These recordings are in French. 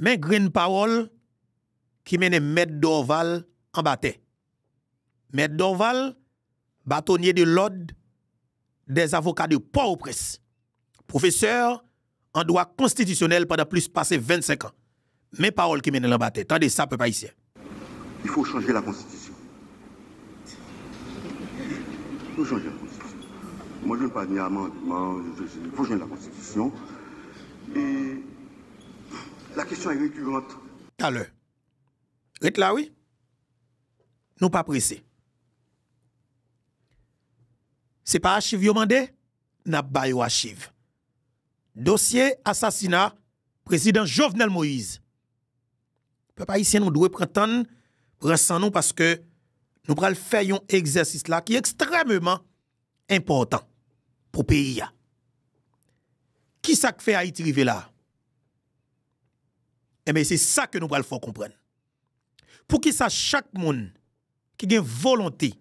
mais green parole qui mène Maître Dorval en bataille. Maître Dorval, bâtonnier de l'ordre des avocats de Port-au-Prince, professeur en droit constitutionnel pendant plus passé 25 ans. Mes paroles qui mènent en bataille. Tendez ça, peuple haïtien. Il faut changer la Constitution. Il faut changer la Constitution. Moi, je ne veux pas dire amendement, il faut changer la Constitution. Et la question est récurrente. Tout à l'heure. Rete là, oui? Nous pas pressés. C'est pas archive yo mandé, n'a pas yo archive. Dossier assassinat président Jovenel Moïse. Peuple haïtien nous doit prendre nous parce que nous pral faire un exercice là qui est extrêmement important pour le pays. Qui ça fait Haïti rive là? Eh bien, c'est ça que nous pral faut comprendre. Pour qui ça chaque monde qui a une volonté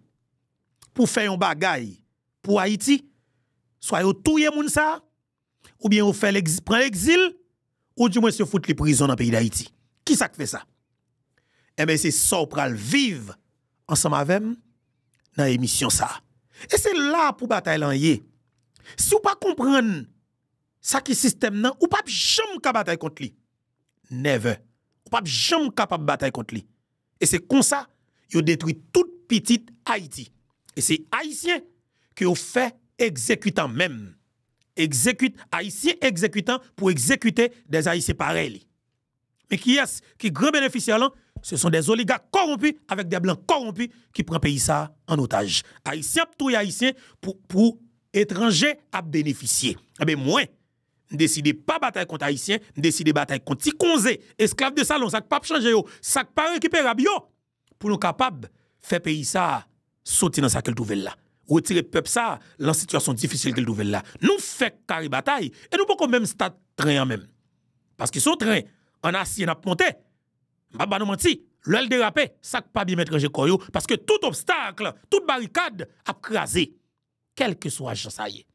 pour faire un bagay pour Haïti, soit vous touye moun ça, ou bien vous prend l'exil, ou du moins se foutre les prisons dans le pays d'Haïti. Qui ça fait ça? Eh bien, c'est ça qu'on pral vivre ensemble avec nous dans l'émission ça. Et c'est là pour bataille en yé. Si vous pas comprendre ça qui système nan, ou pas jamais capable bataille contre lui. Never. Ou pas jamais capable bataille contre lui. Et c'est comme ça yo détruit toute petite Haïti. Et c'est haïtien que vous fait exécutant même. Exécute haïtien exécutant pour exécuter des haïtiens pareils. Mais qui est qui grand bénéficiaire là? Ce sont des oligarques corrompus avec des blancs corrompus qui prennent pays ça en otage. Haïtien tout haïtien pour étrangers à bénéficier. Eh bien moi, décidez pas bataille contre haïtien, décidez bataille contre Tikonzé, esclave de salon, ça pas changer yo, ça pas récupérable yo pour nous capable faire pays ça sortir dans ça qu'elle trouve là. Retirer peuple ça dans situation difficile qu'elle trouve là. Nous fait carré bataille et nous pas même stade train en même. Parce que son train en acier n'a monté. M'a nous menti, l'œil dérapé, ça pas bien mettre koyo parce que tout obstacle, toute barricade a crasé. Quel que soit Jean ça y est.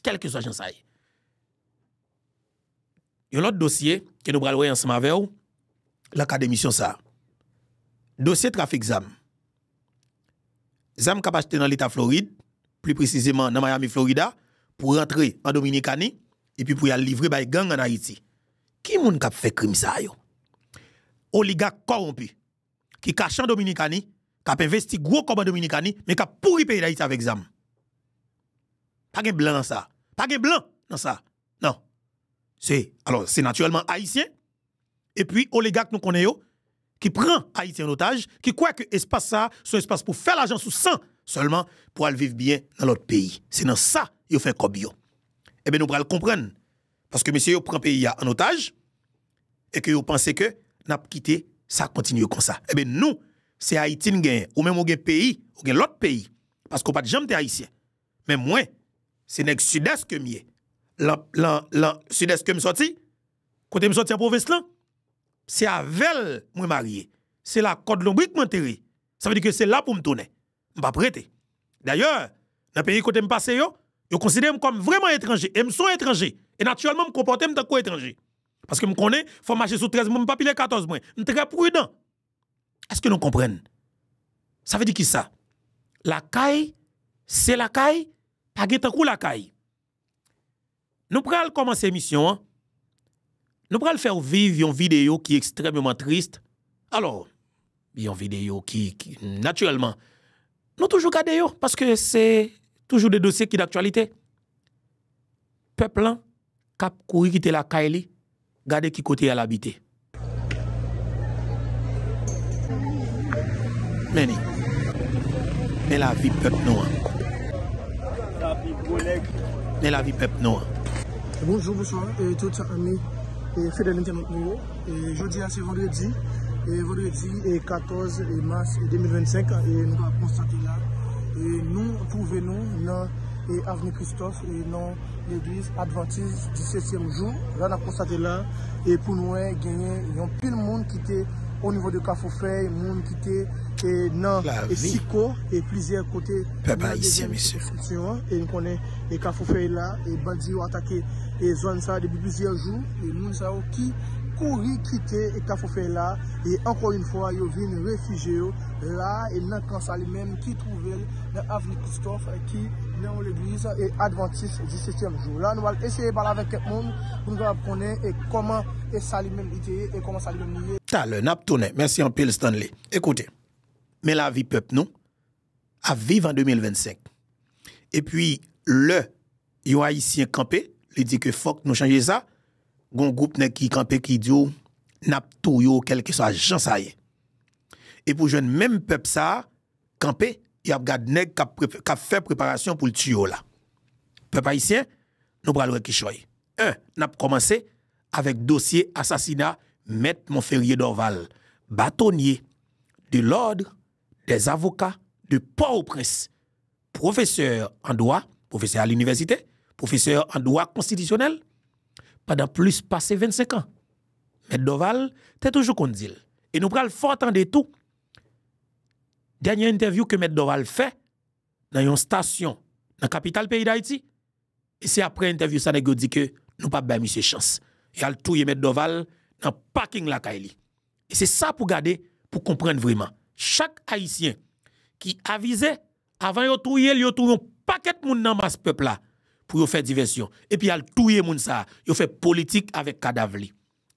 Quel que soit Jean ça y est. Il y a un autre dossier que nous allons voir ensemble avec vous, l'académie ça. Dossier trafic ZAM. ZAM qui acheté dans l'État Floride, plus précisément dans Miami, Florida, pour rentrer en Dominicanie et puis pour y aller livrer par gang en Haïti. Qui moun k'ap fait crime ça yo? Oligarque corrompu qui cache en Dominicanie, qui a investi gros comme en Dominicanie, mais qui a pourri pays d'Haïti avec ZAM. Pas de blanc dans ça. Pas de blanc dans ça. Non. C'est naturellement haïtien et puis oligarque nous connaissons qui prend Haïti en otage, qui croit que l'espace ça, c'est un espace pour faire l'argent sous sang, seulement pour aller vivre bien dans l'autre pays. C'est dans ça qu'il fait comme yo. Eh bien, nous allons le comprendre. Parce que monsieur, prend le pays en otage et que vous pensez que n'a pas quitté, ça continue comme ça. Eh bien, nous, c'est Haïti qui gagne, ou même ou gagne pays, ou gagne l'autre pays. Parce qu'on pas de jamais haïtien. Mais moi, c'est le sud-est que mieux. Le sud-est que me sorti, côté me sorti en province là, c'est avec moi marié. C'est la Côte Lombrique m'enterré. Ça veut dire que c'est là pour me tourner. Je ne pas prêter. D'ailleurs, dans le pays côté me passe yo considère comme vraiment étranger. Et me sont étranger. Et naturellement, je me comporte comme un étranger. Parce que je connais, il faut marcher sous 13 mois, je ne pas piler 14 mois. Je suis très prudent. Est-ce que nous comprenons? Ça veut dire qui ça? La caille, c'est la caille, pas de coup la caille. Nous allons commencer l'émission. Hein? Nous allons faire vivre une vidéo qui est extrêmement triste. Alors, une vidéo qui naturellement, nous toujours garder parce que c'est toujours des dossiers qui d'actualité. Peuple, cap courir quitter la caille, garder qui côté à l'habiter. Mais la vie peuple noir. Mais la vie peuple noir. Bonjour, bonsoir, et tout amis et fidèles internautes. Jeudi, c'est vendredi, et 14 mars 2025, et nous allons constater là, et nous trouvons dans l'avenue Christophe, et dans l'église adventiste 17e jour. Là, nous avons constaté là, et pour nous gagner, il y a pile de monde qui était au niveau de Cafoufeuille, monde qui était dans les Sico et plusieurs côtés. Peuple haïtien, monsieur. Et nous connaissons les Cafoufeuille là, et bandits ont attaqué les zones ça depuis plusieurs jours. Et nous savons qui courir quitter et qu'a fait là et encore une fois ils viennent réfugiés là et dans camp ça lui-même qui trouvait dans avenue Christophe qui dans l'église et adventiste 17e jour. Là nous allons essayer de parler avec tout le monde pour nous connaître et comment et ça lui-même était et comment ça lui-même lié. T'as le nap tourné. Merci en pile Stanley. Écoutez. Mais la vie peuple nous à vivre en 2025. Et puis le yon haïtien campé, il dit que faut que nous changer ça. Gon groupe qui campé qui dit nap tout yo quelque soit gens ça y. Et pour jeune même peuple ça campé, il y a gade nèg qui fait préparation pour le tuer là. Peuple haïtien, nous pral qui choy. N'a commencé avec dossier assassinat Maître Montferrier d'Orval, bâtonnier de l'ordre des avocats de Port-au-Prince, professeur en droit, professeur à l'université, professeur en droit constitutionnel, pendant plus passé 25 ans. Maître d'Orval, t'es toujours qu'on dit. Et nous pral fort entendre tout. Dernière interview que Maître d'Orval fait dans une station dans la capitale pays d'Haïti. Et c'est après interview ça nèg dit que nous pas ba monsieur chance. Il a touyer Maître d'Orval dans le parking la Kaili. Et c'est ça pour garder, pour comprendre vraiment. Chaque Haïtien qui avisait avant de touyer, il y a un paquet de monde dans masse peuple là pour faire diversion. Et puis il a touyer moun ça, il fait politique avec cadavre.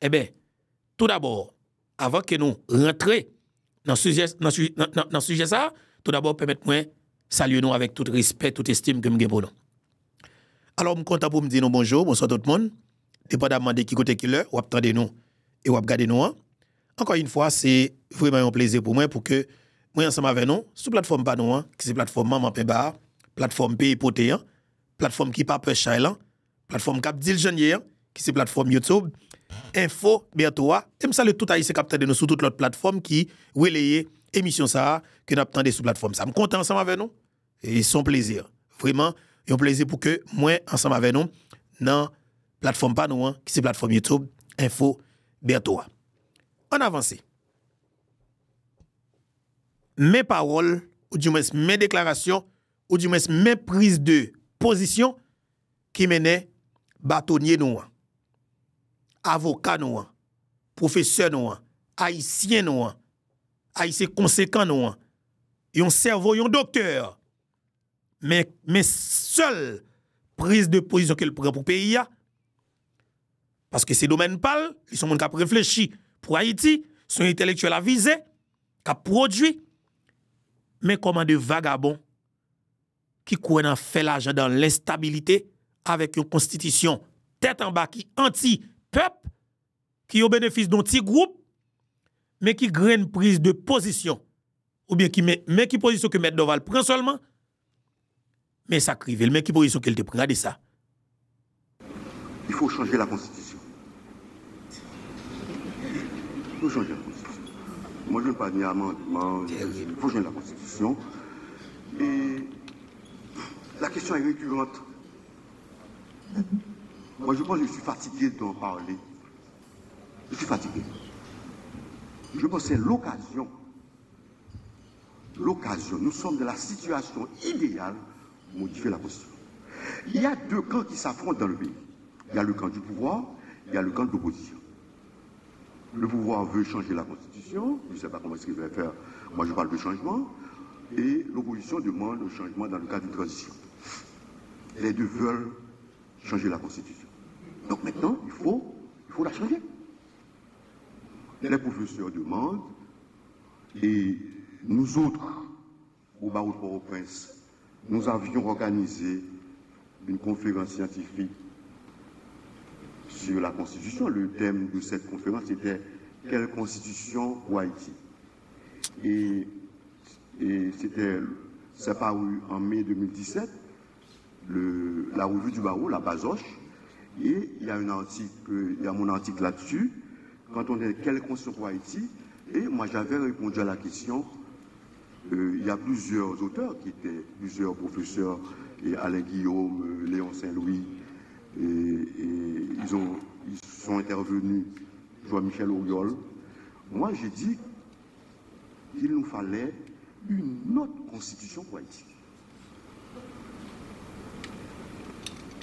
Eh bien, tout d'abord, avant que nous rentrions dans le sujet ça, tout d'abord permettez-moi saluer nous avec tout respect, toute estime que nous avons pour nous. Alors, je suis content pour me dire bonjour, bonsoir tout le monde. Dépendamment de qui côté qui l'heure, ou attendez nous et ou regardez nous. Encore une fois, c'est vraiment un plaisir pour moi pour que moi ensemble avec nous, sur plateforme pas nous, qui c'est plateforme Maman Pemba, plateforme Pays Poté, plateforme qui pas peur Chailan, plateforme Cap Dil Janier, qui c'est plateforme YouTube, Info bientôt. Et me salue tout haïtien qui de nous sur toute l'autre plateforme qui relaye émission ça que nous attendons sur plateforme ça. Je suis content ensemble avec nous et c'est un plaisir. Vraiment, un plaisir pour que moi ensemble avec nous dans plateforme pas nous, qui c'est plateforme YouTube, Info bientôt. On avance. Mes paroles, ou du moins mes déclarations, ou du moins mes prises de position qui menaient bâtonnier nous, avocat nous, professeur nous, haïtien nous, haïtien conséquent nous, yon cerveau, yon docteur. Mais seule prise de position qu'elle prend pour pays, parce que ces domaines parlent, ils sont gens qui ont réfléchi pour Haïti, sont intellectuels avisés, qui ont produit, mais comment de vagabonds qui ont fait l'argent dans l'instabilité avec une constitution tête en bas qui anti-peuple, qui au bénéfice d'un petit groupe, mais qui graine prise de position, ou bien qui met qui position que Maître d'Orval prend seulement, mais ça crive, mais qui position qu'elle te prend, regardez ça. Il faut changer la Constitution. Il faut changer la Constitution. Moi, je ne veux pas ni amendement, il faut changer la Constitution. Et la question est récurrente. Moi, je pense que je suis fatigué d'en parler. Je suis fatigué. Je pense que c'est l'occasion. L'occasion. Nous sommes dans la situation idéale pour modifier la Constitution. Il y a deux camps qui s'affrontent dans le pays. Il y a le camp du pouvoir, il y a le camp de l'opposition. Le pouvoir veut changer la Constitution, je ne sais pas comment est-ce qu'il va faire, moi je parle de changement, et l'opposition demande le changement dans le cadre d'une transition. Les deux veulent changer la Constitution. Donc maintenant, il faut la changer. Les professeurs demandent, et nous autres, au barreau de Port-au-Prince, nous avions organisé une conférence scientifique sur la Constitution. Le thème de cette conférence était « Quelle Constitution pour Haïti ?» Et c'est paru en mai 2017, la revue du barreau, la Bazoche, et il y a mon article là-dessus, quand on est « Quelle Constitution pour Haïti ?» Et moi j'avais répondu à la question, il y a plusieurs auteurs qui étaient, plusieurs professeurs, et Alain Guillaume, Léon Saint-Louis, et ils sont intervenus, Jean-Michel Auriol. Moi, j'ai dit qu'il nous fallait une autre constitution pour Haïti.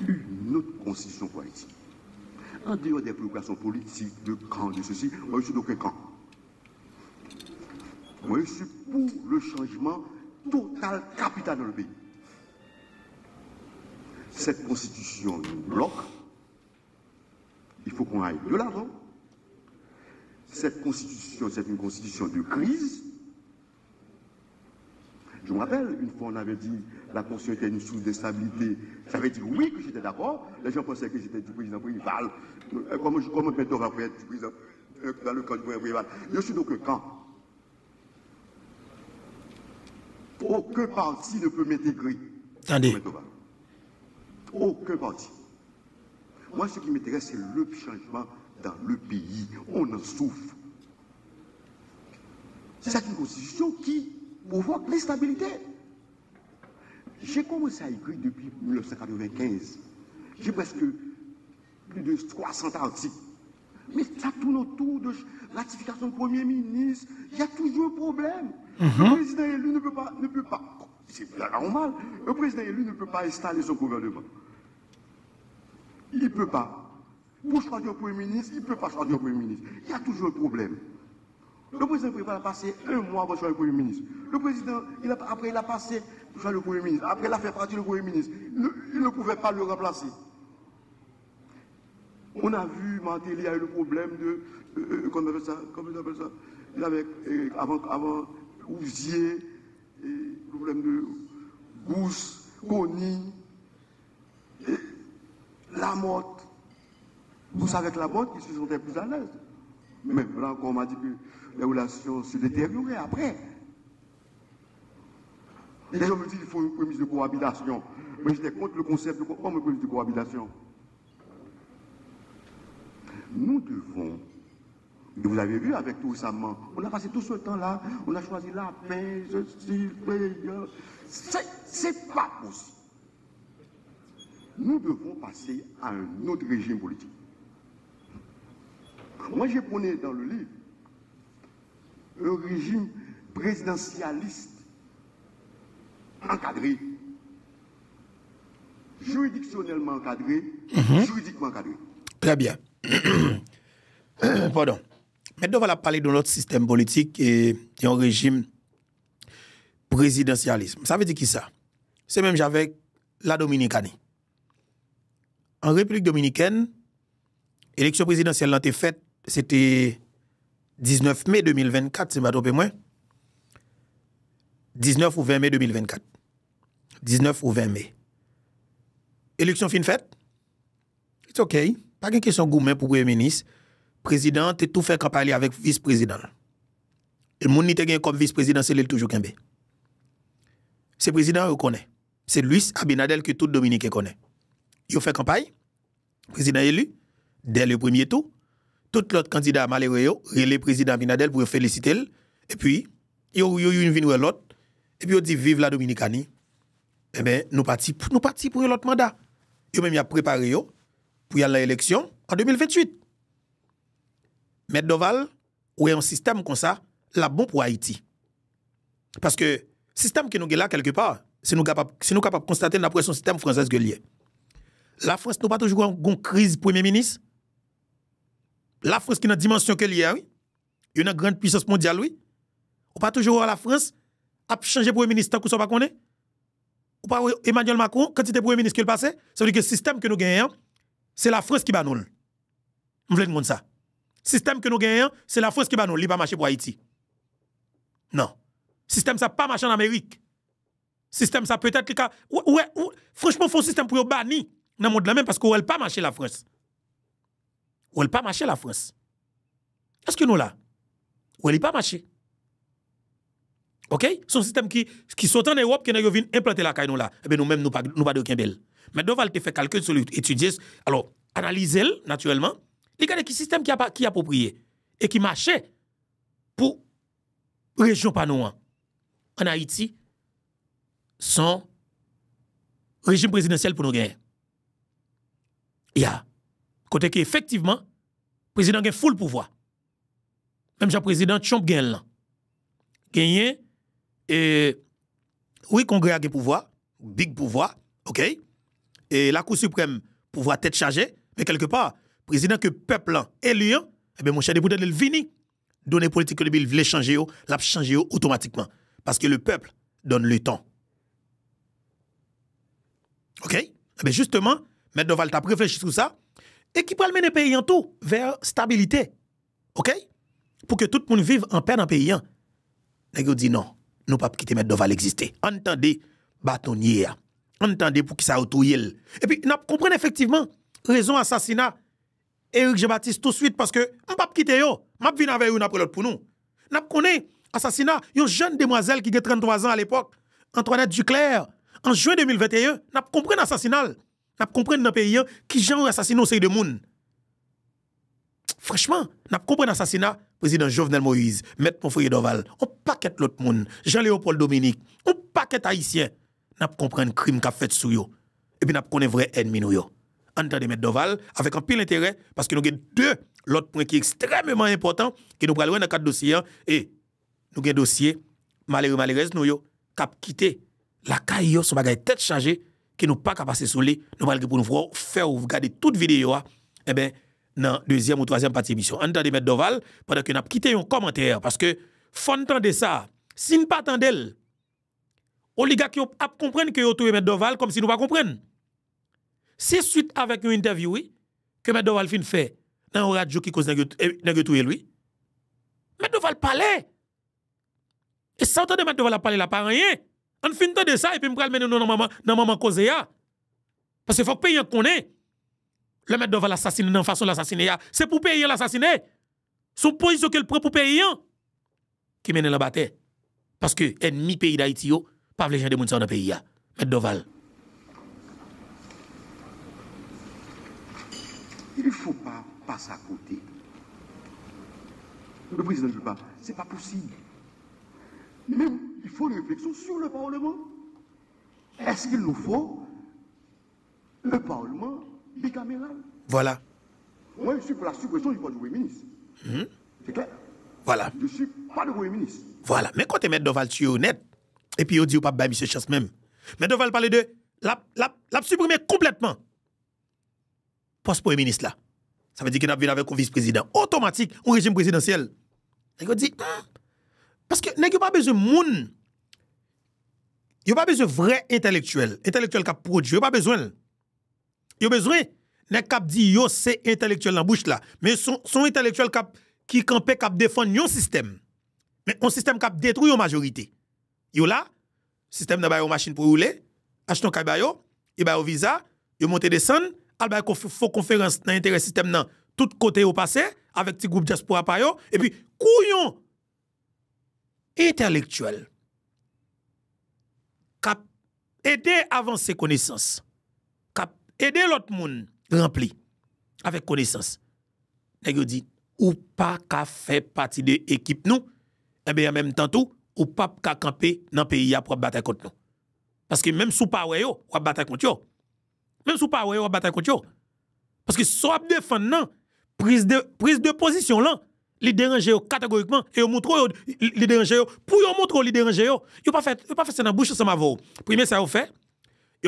Une autre constitution pour Haïti. en dehors des préoccupations politiques, de camp, de ceci, moi je suis d'aucun camp. Moi je suis pour le changement total, capital dans le pays. Cette constitution nous bloque. Il faut qu'on aille de l'avant. Cette constitution, c'est une constitution de crise. Je me rappelle, une fois on avait dit la constitution était une source d'instabilité. J'avais dit oui que j'étais d'accord. Les gens pensaient que j'étais du président Préval. Comment maintenant va être du président dans le camp du président Préval? Je suis donc un camp. Aucun parti ne peut m'intégrer. Attendez. Aucun parti. Moi, ce qui m'intéresse, c'est le changement dans le pays. On en souffre. C'est une constitution qui provoque l'instabilité. J'ai commencé à écrire depuis 1995. J'ai presque plus de 300 articles. Mais ça tourne autour de ratification du Premier ministre. Il y a toujours un problème. Le président élu ne peut pas, c'est normal. Le président élu ne peut pas installer son gouvernement. Il ne peut pas. Pour choisir un Premier ministre, il ne peut pas choisir un Premier ministre. Il y a toujours un problème. Le président Préval a passé un mois pour choisir le Premier ministre. Le président, après, il a passé pour choisir le Premier ministre. Après, il a fait partie du Premier ministre. Il ne pouvait pas le remplacer. On a vu, Martelly, il y a eu le problème de. Comment on appelle ça? Il avait, avant Ouzier, le problème de Gousse, Conny, Lamotte. Tous avec Lamotte, ils se sentaient plus à l'aise. Même là, on m'a dit que les relations se détérioraient après. Les gens me disent qu'il faut une prémisse de cohabitation. Mais j'étais contre le concept de prémisse de cohabitation. Nous devons, et vous avez vu avec tout récemment, on a passé tout ce temps-là, on a choisi la paix, c'est pas possible. Nous devons passer à un autre régime politique. Moi, j'ai prôné dans le livre un régime présidentialiste encadré, juridictionnellement encadré, juridiquement encadré. Très bien. Pardon. Maintenant, on va parler de notre système politique et un régime présidentialisme. Ça veut dire qui ça? C'est même avec la Dominicanie. En République dominicaine, l'élection présidentielle a été faite, c'était 19 mai 2024, c'est pas trop moins. 19 ou 20 mai 2024. 19 ou 20 mai. Élection fin faite? C'est OK. Pas de question gourmet pour le Premier ministre. Président, tu tout fait campagne avec vice-président. Le monde qui a comme vice-président, c'est lui toujours Kembe. C'est président, on connaît. C'est Luis Abinadel que tout Dominicain connaît. Il fait campagne, président élu, dès le premier tour. Tout l'autre candidat malheureux, le président Abinadel pour féliciter. Et puis, il y a une vie l'autre. Et puis, il dit vive la Dominicanie. Eh bien, nous partis pour l'autre mandat. Il même a préparé pour y aller à l'élection en 2028. Mais Doval, ou un système comme ça, là bon pour Haïti. Parce que le système que nous avons là quelque part, si nous capables de constater d'après son système français que lié. La France n'a pas toujours une crise Premier ministre. La France qui a une dimension que lié, oui. Il y a une grande puissance mondiale, oui. Ou pas toujours la France a changé Premier ministre tant que ça pas connaît. Ou pas Emmanuel Macron, quand il était Premier ministre qui est passé, ça veut dire que le système que nous gagnons, c'est la France qui bat nous. Vous voulez dire ça? Le système que nous gagnons, c'est la France qui bat nous. Il ne va pas marcher pour Haïti. Non. Le système, ça n'a pas marché en Amérique. Le système, ça peut-être. Franchement, il faut un système pour bannir dans le monde là même parce qu'on ne peut pas marcher la France. On ne peut pas marcher la France. Est-ce que nous là? On ne peut pas marcher. OK? Son système qui saute en Europe, qui vient implanter la caille nous là. Eh bien, nous-mêmes, nous pas de Kimbel. Mais Doval te fait calcul sur l'étudier. Alors, analyser naturellement. Regardez qui système qui est approprié et qui marchait pour région Panouan en Haïti sans régime présidentiel pour nous gagner. Il y a côté que effectivement le président a full pouvoir. Même le président Trump gagne là. Gagné et oui Congrès a pouvoir, big pouvoir, OK? Et la Cour suprême pouvoir tête chargée, mais quelque part président que peuple élu, eh bien, mon cher député, il vini, donner politique que il voulait changer, l'a changer automatiquement. Parce que le peuple donne le temps. OK? Eh bien, justement, M. Doval t'a réfléchi sur ça, et qui peut mener le pays en tout vers stabilité. OK? Pour que tout le monde vive en paix dans le pays. Nous dit non, nous ne pouvons pas quitter M. Doval exister. Entendez, bâtonnier. Entendez pour qui ça autoyel. Et puis, nous comprenons effectivement raison assassinat Éric Jean-Baptiste tout de suite parce que nous ne pouvons pas quitter yo. Je vais venir avec vous après l'autre pour nous. Nous connaissons assassinat une jeune demoiselle qui a 33 ans à l'époque, Antoinette Duclerc, en juin 2021. Nous comprenons l'assassinat. Nous comprenons dans le pays qui genre assassiné au sein de monde. Franchement, nous comprenons l'assassinat président Jovenel Moïse, M. Monfrey Doval, on paquet l'autre monde, Jean-Léopold Dominique, on paquet haïtien. Nous comprenons le crime qu'a fait sur yo. Et puis nous connaissons vrai ennemi nous yo. Entendez M. Doval avec un pile intérêt parce que nous avons deux l'autre point qui est extrêmement important que nous prenons dans le cadre dossier et nous avons un dossier malheureux nous yo cap quitté la caille yo son bagage tête chargée qui nous pas capable passer sous les nous parler pour nous faire regarder toute vidéo et ben dans deuxième ou troisième partie émission. Entendez M. Doval pendant que nous avons quitté un commentaire parce que faut entendre ça. Si nous pas entendre oligarques qui comprennent que vous trouvez M. Doval comme si nous pas comprennent. C'est suite avec une interview oui, que M. Doval fin fait dans une radio qui cause nègre lui. M. Doval parlait. Et ça entend de M. Doval parler là pas rien. On fin de ça et puis me pral mener dans maman cause ya. Parce que faut que payer connaît. Le M. Doval assassiner dans façon l'assassiner c'est pour payer l'assassiner. Son position qu'elle prend pour payer qui mène la bataille. Parce que ennemi pays d'Haïti yo pas les gens de moun dans le pays ya. M. Doval. Il ne faut pas passer à côté. Le président ne dit pas, ce n'est pas possible. Même, il faut une réflexion sur le Parlement. Est-ce qu'il nous faut le Parlement bicaméral? Voilà. Moi, je suis pour la suppression du poste de Premier ministre. C'est clair? Voilà. Je ne suis pas le Premier ministre. Voilà. Mais quand tu mets Doval, tu es honnête. Et puis, il dit, pas M. Chance même. Mais Doval parle de la supprimer complètement. Poste Premier ministre là. Ça veut dire qu'il a vu avec un vice-président. Automatique, un régime présidentiel. Il dit, parce que n'a pas besoin de monde. Il n'y a pas besoin de vrai intellectuel. Intellectuel qui a produit. Il n'y a pas besoin. Il y a besoin. N'a pas dit yo c'est intellectuel dans la bouche là. Mais son intellectuel qui campait, qui défend un système. Mais un système qui détruit la majorité. Yo là, système de une machine pour rouler, acheter un cabayo, il y a un visa, il monte descendre, il y a une conférence dans l'intérêt système nan, tout côté au passé, avec petit groupe diaspora pa yo, et puis, couillon intellectuel, cap aider à avancer connaissance, cap aider l'autre monde rempli avec connaissance. Nèg yo dit, ou pas qu'à faire partie de l'équipe nous, et bien en même temps tout, ou pas qu'à camper dans le pays pour battre contre nous. Parce que même sous pas yo, ou battre contre yo. Même sous pas yo, ou battre contre yo. Parce que soit défendre non, prise de position là, li déranger catégoriquement et yo montre li déranger pour yo montre li déranger yo pas fait ça dans bouche ensemble avec. Premier ça yo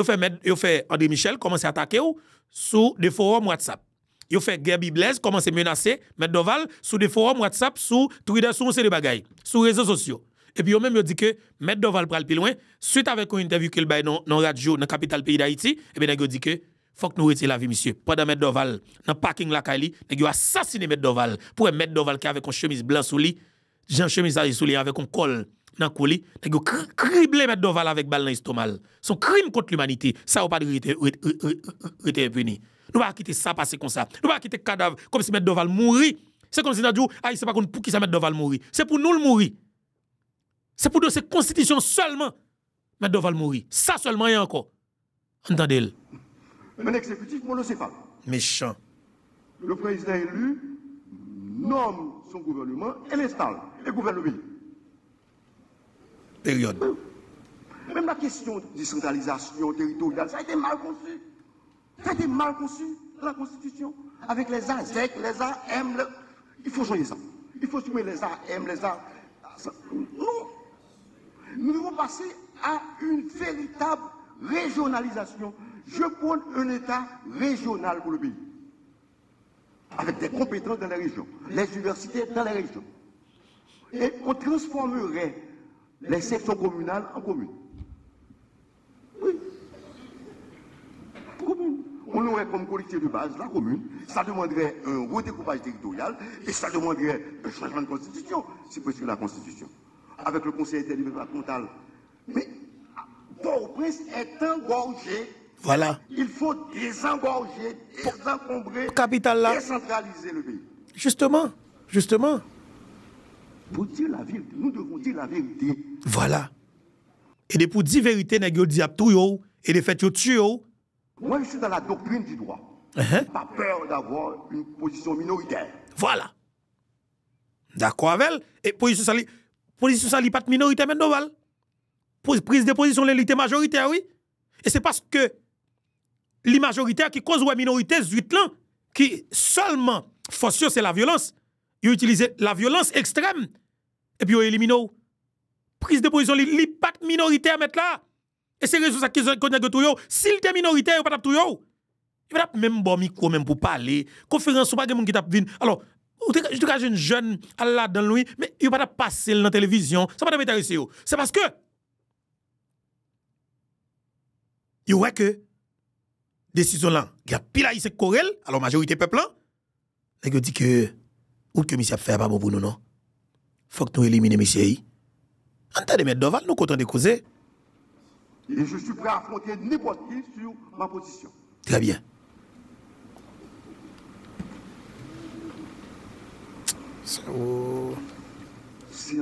fait André Michel commencer à attaquer ou sous des forums WhatsApp. Yo fait Gabi Blaise commencer à menacer M. Doval sous des forums WhatsApp sous Twitter sous ces bagailles, sous réseaux sociaux. Et puis yo même yo dit que M. Doval pral plus loin suite avec une interview qu'il bay dans radio dans capitale pays d'Haïti et bien yo dit que faut que nous retirions la vie, monsieur. Pendant M. Doval, dans le parking la Kali, nous avons assassiné M. Doval. Pour M. Doval qui avait une chemise blanche sous lui, Jean chemise sous lui avec un col dans le coulis, nous avons criblé M. Doval avec balle dans l'estomac. Son crime contre l'humanité, ça n'a pas été puni. Nous ne pas quitter ça passer comme ça. Nous ne pas quitter cadavre comme si M. Doval mourit. C'est comme si nous disons, c'est pas pour qui ça M. Doval mourit. C'est pour nous le mourir. C'est pour cette constitution seulement. M. Doval mourit. Ça seulement et encore. Entendez-le. Un exécutif monocéphale. Méchant. Le président élu nomme son gouvernement et l'installe et gouverne le pays. Période. Même la question de décentralisation territoriale, ça a été mal conçu. Ça a été mal conçu dans la Constitution. Avec les AZEC, les AM. Il faut changer ça. Il faut supprimer les AM, les A. Non. Nous devons passer à une véritable régionalisation. Je prône un État régional pour le pays. avec des compétences dans les régions, les universités dans les régions. Et on transformerait les sections communales en communes. Oui. Commune. On aurait comme collectivité de base la commune, ça demanderait un redécoupage territorial et ça demanderait un changement de constitution, si possible la constitution, avec le conseil interdépartemental. Mais Port-au-Prince est engorgé. Voilà. Il faut désengorger, désencombrer, décentraliser le pays. Justement. Pour dire la vérité, nous devons dire la vérité. Voilà. Et pour dire la vérité, nous disons tout yo, et de fait, yo tué. Moi, je suis dans la doctrine du droit. Pas peur d'avoir une position minoritaire. Voilà. D'accord avec elle. Et position ça n'est pas de minorité, mais non, prise de position, l'élite majoritaire, oui. Et c'est parce que les majoritaires qui cause la minorité, qui seulement, force, c'est la violence. Ils utilisent la violence extrême. Et puis ils éliminent. Prise de position, il n'y a pas de minoritaire à mettre là. Et c'est raison ça qu'ils connaissent de tout. S'il était minoritaire, il n'y a pas de tout. Il n'y a pas même bon micro même pour parler. Conférence, pas de monde qui t'a vu. Alors, je te une jeune à la dans lui, mais il n'y a pas de passer dans la télévision. Ça va pas m'intéresser. C'est parce que il y a que décision là, il y a pile haïtien Corel, alors majorité peuple là, et que dit que ou que monsieur a fait pas bon pour nous non. Faut que nous éliminer monsieur. En tant de mettre Doval, nous content de causer. Et je suis prêt à affronter n'importe qui sur ma position. Très bien. Si on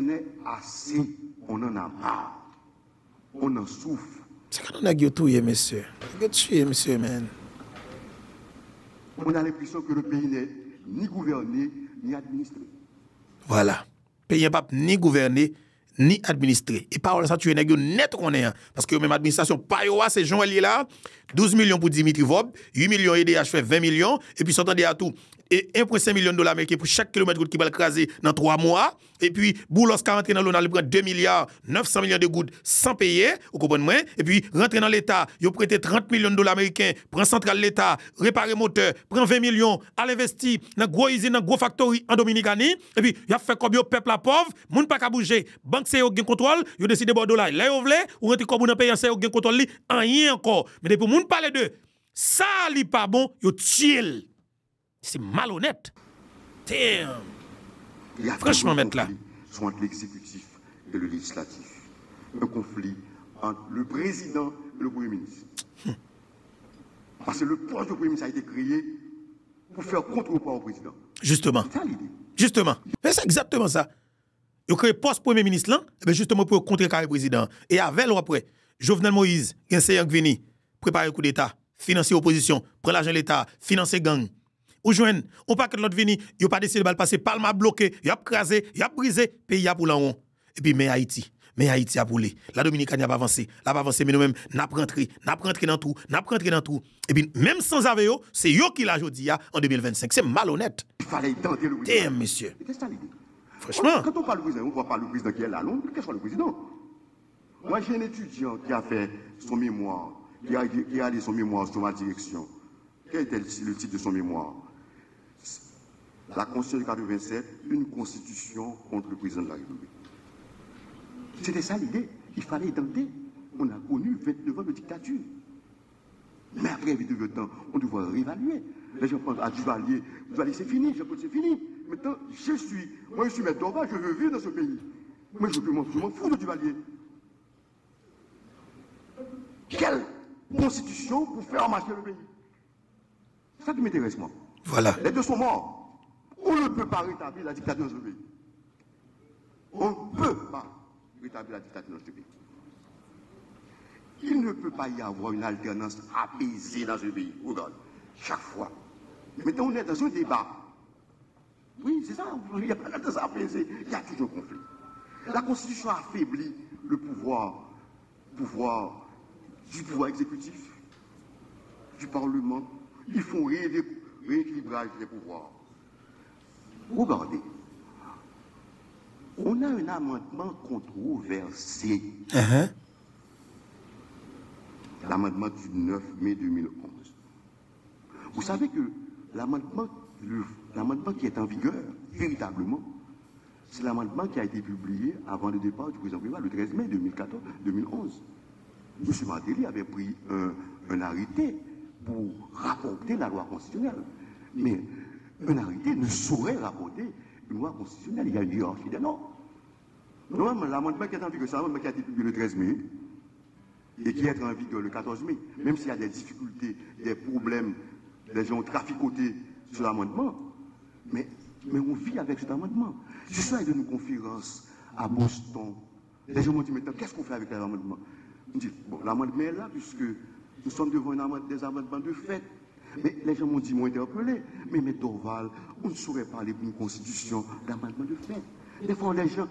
est assez, on en a marre. On en souffre. C'est quand on a tué, monsieur. On a tué, monsieur, man. On a l'impression que le pays n'est ni gouverné, ni administré. Voilà. Le pays n'est pas ni gouverné, ni administré. Et par ça, tu es net qu'on est. Parce que même administration, Payoa, c'est Jean là, 12 millions pour Dimitri Vob, 8 millions EDH fait 20 millions, et puis s'entendez à tout. Et 1,5 million de dollars américains pour chaque kilomètre qui va le craser dans 3 mois. Et puis, Boulos qui rentre dans l'eau, il prend 2 milliards, 900 millions de gouttes sans payer, vous comprenez? Et puis, rentre dans l'État, il prête 30 millions de dollars américains, prend centrale l'État, réparer moteur, prend 20 millions, à l'investir dans gros usine, dans gros factory en Dominicanie. Et puis, il a fait comme le peuple la pauvre, moun pas qu'à bouger. Banque c'est au gain contrôle, il décide de boire dollar. Là, vous voulez, ou rentre comme dans pays c'est au gain contrôle, rien encore. Mais depuis moun parle de ça, li pas bon, yo chill. C'est malhonnête. Damn. Franchement, mettre là. Soit entre l'exécutif et le législatif. Un conflit entre le président et le premier ministre. Parce que le poste du premier ministre a été créé pour faire contre-poids au président. Justement. C'est ça l'idée. Justement. C'est exactement ça. Il a créé le poste premier ministre là, justement pour contrecarrer le président. Et avec ou après, Jovenel Moïse, qui est venu préparer le coup d'État, financer l'opposition, prendre l'argent de l'État, financer gang. Ou joindre, on pas que l'autre vini, il pas décidé de passer, Palma bloqué, il a crasé, il a brisé, pays a pour l'en. Et puis mais Haïti a boulé. La Dominicanie a pas avancé, mais nous-mêmes n'a pas rentré dans tout. Et puis même sans aveo, c'est yo qui l'a jodi en 2025, c'est malhonnête. Il fallait tenter le président. Damn, monsieur. Qu'est-ce que ça l'idée? Franchement. Quand on parle du président, on ne voit pas le président qui est là, non? Quel soit le président? Moi, j'ai un étudiant qui a fait son mémoire, qui a réalisé son mémoire sur ma direction. Quel était le titre de son mémoire? La Constitution de 87, une constitution contre le président de la République. C'était ça l'idée. Il fallait tenter. On a connu 29 ans de dictature. Mais après 29 ans, on doit réévaluer. Les gens pensent à Duvalier. Duvalier, c'est fini, c'est fini. Maintenant, je suis maître d'Orba, je veux vivre dans ce pays. Moi, je m'en fous de Duvalier. Quelle constitution pour faire marcher le pays? C'est ça qui m'intéresse, moi. Voilà. Les deux sont morts. On ne peut pas rétablir la dictature dans ce pays. On ne peut pas rétablir la dictature dans ce pays. Il ne peut pas y avoir une alternance apaisée dans ce pays. Regarde, chaque fois. Maintenant, on est dans un débat. Oui, c'est ça. Il n'y a pas d'alternance apaisée. Il y a toujours un conflit. La Constitution affaiblit le pouvoir exécutif, du Parlement. Ils font rééquilibrage des pouvoirs. Regardez, on a un amendement controversé. L'amendement du 9 mai 2011. Vous savez que l'amendement l'amendement qui est en vigueur, véritablement, c'est l'amendement qui a été publié avant le départ du président Préval, le 13 mai 2011. M. Martelly avait pris un arrêté pour rapporter la loi constitutionnelle. Mais un arrêté ne saurait rapporter une loi constitutionnelle. Il y a une hiérarchie des normes. Normalement, l'amendement qui est en vigueur, c'est l'amendement qui a été publié le 13 mai et qui est en vigueur le 14 mai. Même s'il y a des difficultés, des problèmes, les gens ont traficoté sur l'amendement, mais on vit avec cet amendement. Je suis allé à une conférence à Boston. Les gens m'ont dit maintenant, qu'est-ce qu'on fait avec l'amendement? On dit, bon, l'amendement est là, puisque nous sommes devant des amendements de fait. Mais les gens m'ont dit, m'ont interpellé. Mais Dorval, on ne saurait parler d'une constitution d'amendement de fait. Des fois, les gens,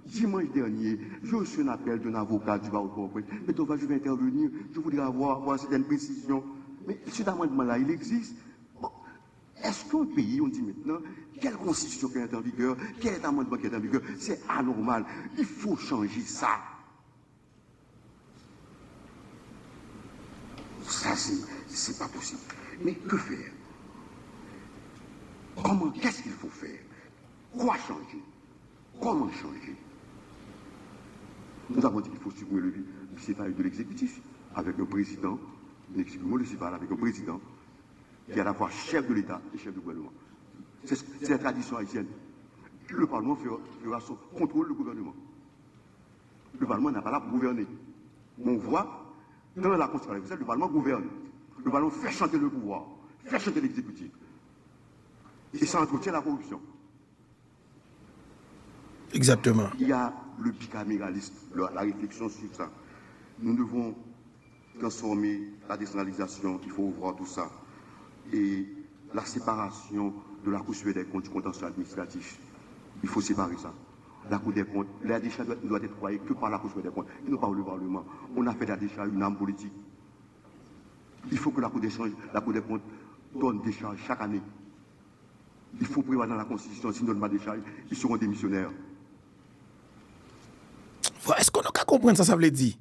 dimanche dernier, j'ai reçu un appel d'un avocat du barreau corporate. Mais Dorval, je vais intervenir, je voudrais avoir certaines précisions. Mais cet amendement-là, il existe. Bon, est-ce qu'un pays, on dit maintenant, quelle constitution qui est en vigueur, quel amendement qui est en vigueur, c'est anormal. Il faut changer ça. Ça, c'est pas possible. Mais que faire? Qu'est-ce qu'il faut faire? Quoi changer? Comment changer? Nous avons dit qu'il faut supprimer le céphalade de l'exécutif avec un président, excusez-moi, le céphalade avec un président qui est à la fois chef de l'État et chef du gouvernement. C'est la tradition haïtienne. Le Parlement fera son contrôle du gouvernement. Le Parlement n'a pas là pour gouverner. On voit dans la Constitution, le Parlement gouverne. Le Parlement fait chanter le pouvoir, fait chanter l'exécutif. Et ça entretient la corruption. Exactement. Il y a le bicaméralisme, la réflexion sur ça. Nous devons transformer la décentralisation, il faut ouvrir tout ça. Et la séparation de la Cour supérieure des comptes du contentieux administratif. Il faut séparer ça. La Cour des comptes, la décharge doit être croyée que par la Cour supérieure des comptes et non par le Parlement. On a fait de la décharge une arme politique. Il faut que la Cour des comptes donne des charges chaque année. Il faut prévoir dans la Constitution, s'ils ne donnent pas des charges, ils seront démissionnaires. Est-ce qu'on a qu'à comprendre ça veut dire?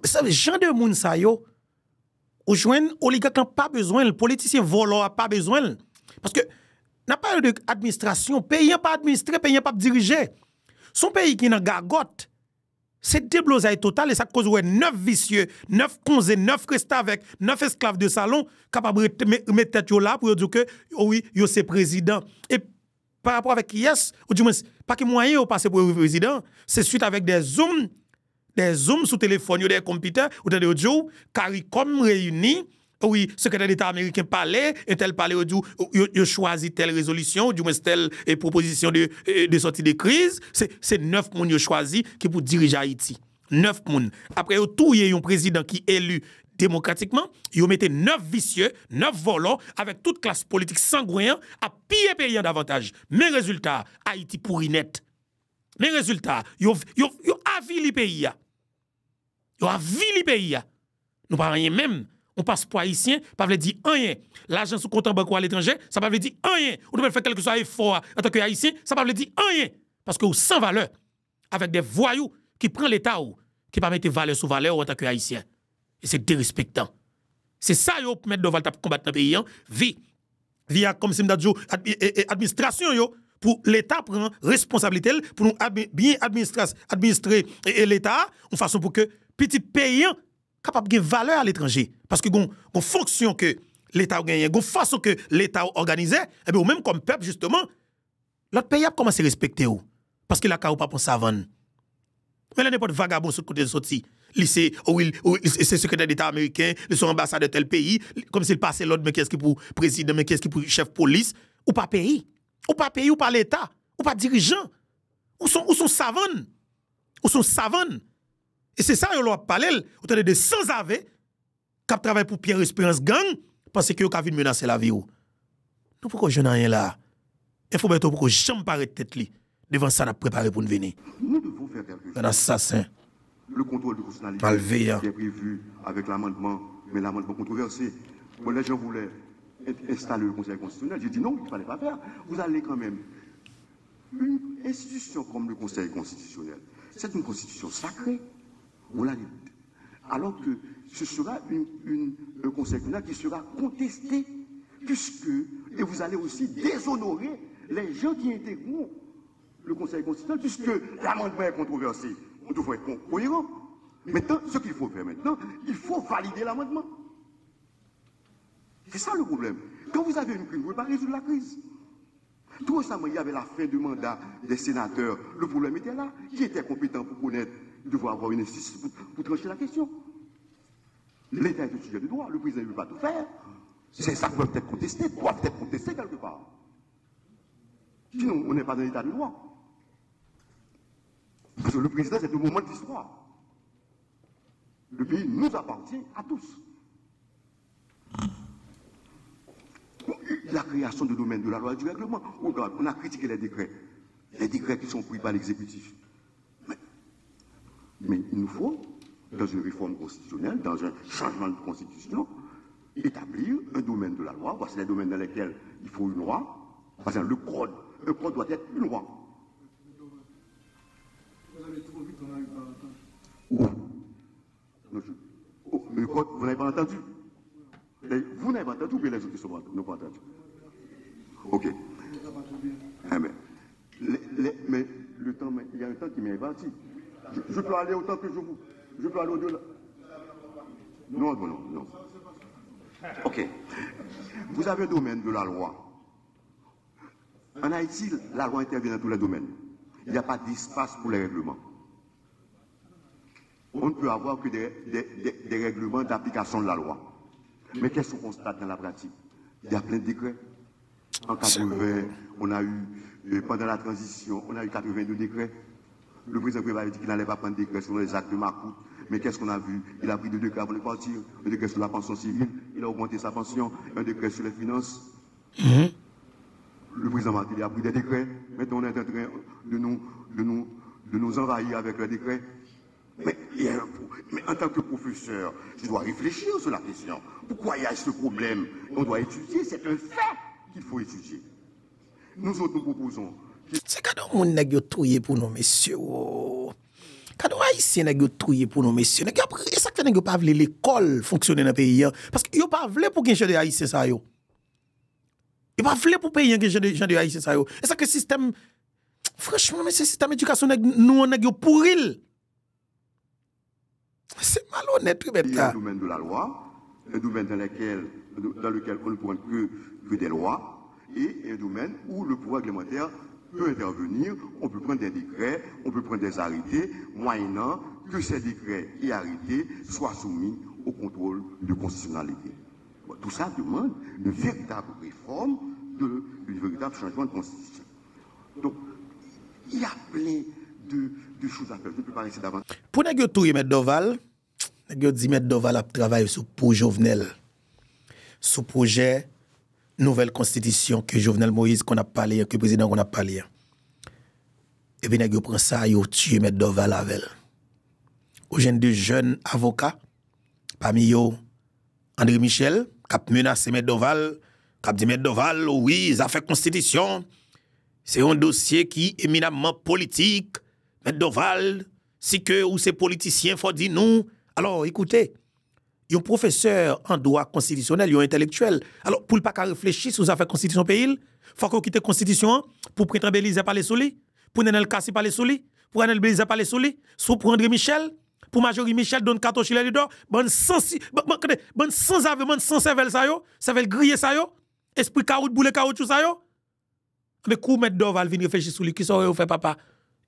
Ça veut genre de moun sa yo, ou joindre oligarque n'a pas besoin, le politicien volant n'a pas besoin. Parce que n'a pas d'administration, pays n'a pas administré, pays n'a pas dirigé. Son pays qui est dans gargote, c'est déblosaille total et ça cause 9 vicieux, 9 conzés, 9 restats avec 9 esclaves de salon capables de mettre tête là pour dire que oui, yo c'est président. Et par rapport avec yes, ou du moins pas que moyen de passer pour le président, c'est suite avec des zooms sous téléphone, des computers ou des audio, CARICOM réunis. Oui, secrétaire d'État américain parlait, et tel parlait, il choisi telle résolution, du moins telle proposition de sortie de crise. C'est 9 personnes qui choisi qui pour diriger Haïti. 9 personnes. Après, tout il y a un président qui est élu démocratiquement, il mettait 9 vicieux, 9 volants, avec toute classe politique sanguine, à piller payant davantage. Mais résultat, Haïti pourri net. Mais résultat, il a avili le pays. Il a avili le pays. Nous pas rien même. On passe pour haïtien, pas veut dire rien. L'argent sous compte en banque à l'étranger, ça pas veut dire rien. On doit faire quelque chose effort en tant que haïtien, ça pas veut dire rien. Parce que vous sans valeur, avec des voyous qui prennent l'État ou qui pas mettre valeur sous valeur en tant que haïtien. Et c'est dérespectant. C'est ça yo mettre devant pour combattre dans le pays. Via comme si m'dadjo administration yo pour l'État prend responsabilité pour nous bien administrer l'État en façon pour que petit paysan capable de valeur à l'étranger parce que gon fonction que l'État a gagné, gon façon que l'État a organisé, et bien même comme peuple justement, l'autre pays a commencé à respecter ou parce que la ka ou pas pour savane. Mais là n'importe vagabond sur côté de sorti, lycée c'est secrétaire d'État américain, son ambassadeur de tel pays, comme s'il passait l'autre mais qu'est-ce qui pour président, mais qu'est-ce qui pour chef police, ou pas pays, ou pas l'État, ou pas dirigeant, ou sont savane. Ou sont savane. Et c'est ça, on a parlé, on a des sans-ave qui travaillent pour Pierre Espérance Gang parce que vous avez menacer la vie. Nous, pourquoi je n'ai rien là? Il faut mettre pourquoi jamais paraît tête li devant ça, on a préparé pour nous venir. Nous devons faire quelque chose. Un assassin. Le contrôle de constitutionnalité qui est prévu avec l'amendement, mais l'amendement controversé. Bon, les gens voulaient installer le Conseil constitutionnel. J'ai dit non, il ne fallait pas faire. Vous allez quand même. Une institution comme le Conseil constitutionnel, c'est une constitution sacrée. On l'a dit. Alors que ce sera un conseil qui sera contesté et vous allez aussi déshonorer les gens qui intégreront le Conseil constitutionnel, puisque l'amendement est controversé. On devrait être cohérent. Maintenant, ce qu'il faut faire maintenant, il faut valider l'amendement. C'est ça le problème. Quand vous avez une crise, vous ne pouvez pas résoudre la crise. Tout récemment, il y avait la fin du mandat des sénateurs. Le problème était là. Qui était compétent pour connaître, devoir avoir une injustice pour trancher la question? L'État est un sujet de droit. Le président ne veut pas tout faire. Ça peut être contesté, doit être contesté quelque part. Sinon, on n'est pas dans l'état de droit. Parce que le président, c'est un moment de l'histoire. Le pays nous appartient à tous. La création de domaine de la loi et du règlement. On a critiqué les décrets qui sont pris par l'exécutif. Mais il nous faut, dans une réforme constitutionnelle, dans un changement de constitution, établir un domaine de la loi. Voici les domaines dans lesquels il faut une loi. Par exemple, le code doit être une loi. Vous allez trop vite, on n'arrive pas à entendre. Le code, vous n'avez pas entendu? Vous n'avez pas entendu ou bien les autres n'ont pas entendu? Ok. Mais le temps, il y a un temps qui m'est parti. Je peux aller autant que je veux. Je peux aller au-delà. Non. Ok. Vous avez un domaine de la loi. En Haïti, la loi intervient dans tous les domaines. Il n'y a pas d'espace pour les règlements. On ne peut avoir que des règlements d'application de la loi. Mais qu'est-ce qu'on constate dans la pratique? Il y a plein de décrets. En 80, on a eu, pendant la transition, on a eu 82 décrets. Le président Préval a dit qu'il n'allait pas prendre des décrets sur les actes de Macoute. Mais qu'est-ce qu'on a vu? Il a pris 2 décrets avant de partir. Un décret sur la pension civile, il a augmenté sa pension. Un décret sur les finances. Le président Martelly a pris des décrets. Maintenant, on est en train de nous envahir avec les décrets. Mais en tant que professeur, je dois réfléchir sur la question. Pourquoi il y a ce problème? On doit étudier, c'est un fait qu'il faut étudier. Nous autres, nous proposons. C'est quand on a touillé pour nos messieurs. Quand on haïtien a touillé pour nos messieurs. Et ça fait que pas l'école fonctionner dans le pays. Parce que yo pas voulu pour que les gens de haïtiens ça yo. Yo pas voulu pour payer que les gens de haïtiens ça yo. Et ça que système franchement mais ce système d'éducation nous on a pourri. C'est malhonnête, il y a un domaine de la loi, un domaine dans lequel on ne prend que des lois, et un domaine où le pouvoir réglementaire peut intervenir. On peut prendre des décrets, on peut prendre des arrêtés, moyennant que ces décrets et arrêtés soient soumis au contrôle de constitutionnalité. Tout ça demande une véritable réforme, un véritable changement de constitution. Donc, il y a plein de choses à faire. Je ne peux pas rester davantage. Pour nous tout mettre Doval, nous dit mettre Doval a travaillé sur pour Jovenel, sur projet nouvelle constitution que Jovenel Moïse qu'on a parlé, que le président qu'on a parlé. Et puis nous prend ça, yo tuer mettre Doval avec. Au de jeunes avocats, parmi eux André Michel, qui a menacé mettre Doval, qui a dit mettre Doval, oui, ça fait constitution. C'est un dossier qui est éminemment politique. Mettre Doval, si que ou ces politiciens faut dire nous. Alors écoutez, un professeur en droit constitutionnel, un intellectuel. Alors pour ne pas réfléchir sur affaires constitution pays, faut qu'on quitte la constitution pour prendre Belize parler sur lui, pour Nenel Kassi parler sur lui, pour Nenel Belize parler sur lui, pour André Michel, pour Majorie Michel donne cartouche là dedans, bon sans ave, bon sans cervelle ça yo, cervelle grillé ça yo, esprit caout boule caoutchouc ça yo. Mais kou mettre Doval vinn réfléchir sur lui qui ça yo fait papa.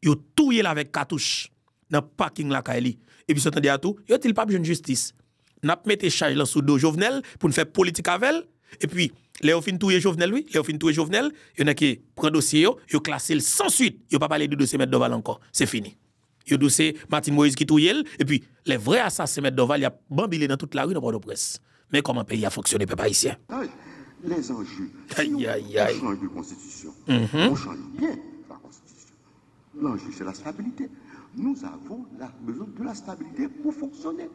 Yo touye la avec cartouche dans parking la Kaili. Et puis s'entendez à tout, yo il pas besoin de justice. N'a mette charge là sous dos Jovenel pour nous faire politique avec elle. Et puis Léo fin touye Jovenel oui, Léo fin touye Jovenel, y en a qui prend dossier yo classé sans suite. Yo pas parler de dossier mettre Doval encore, c'est fini. Yo dossier Martin Moïse qui touye elle et puis les vrais assassins mettre Doval y a bambilé dans toute la rue dans Port-au-Prince. Mais comment pays a fonctionné peuple haïtien? Les enjeux. Aïe aïe aïe. On change de constitution. On change bien la constitution. L'enjeu, c'est la stabilité. Nous avons besoin de la stabilité pour fonctionner.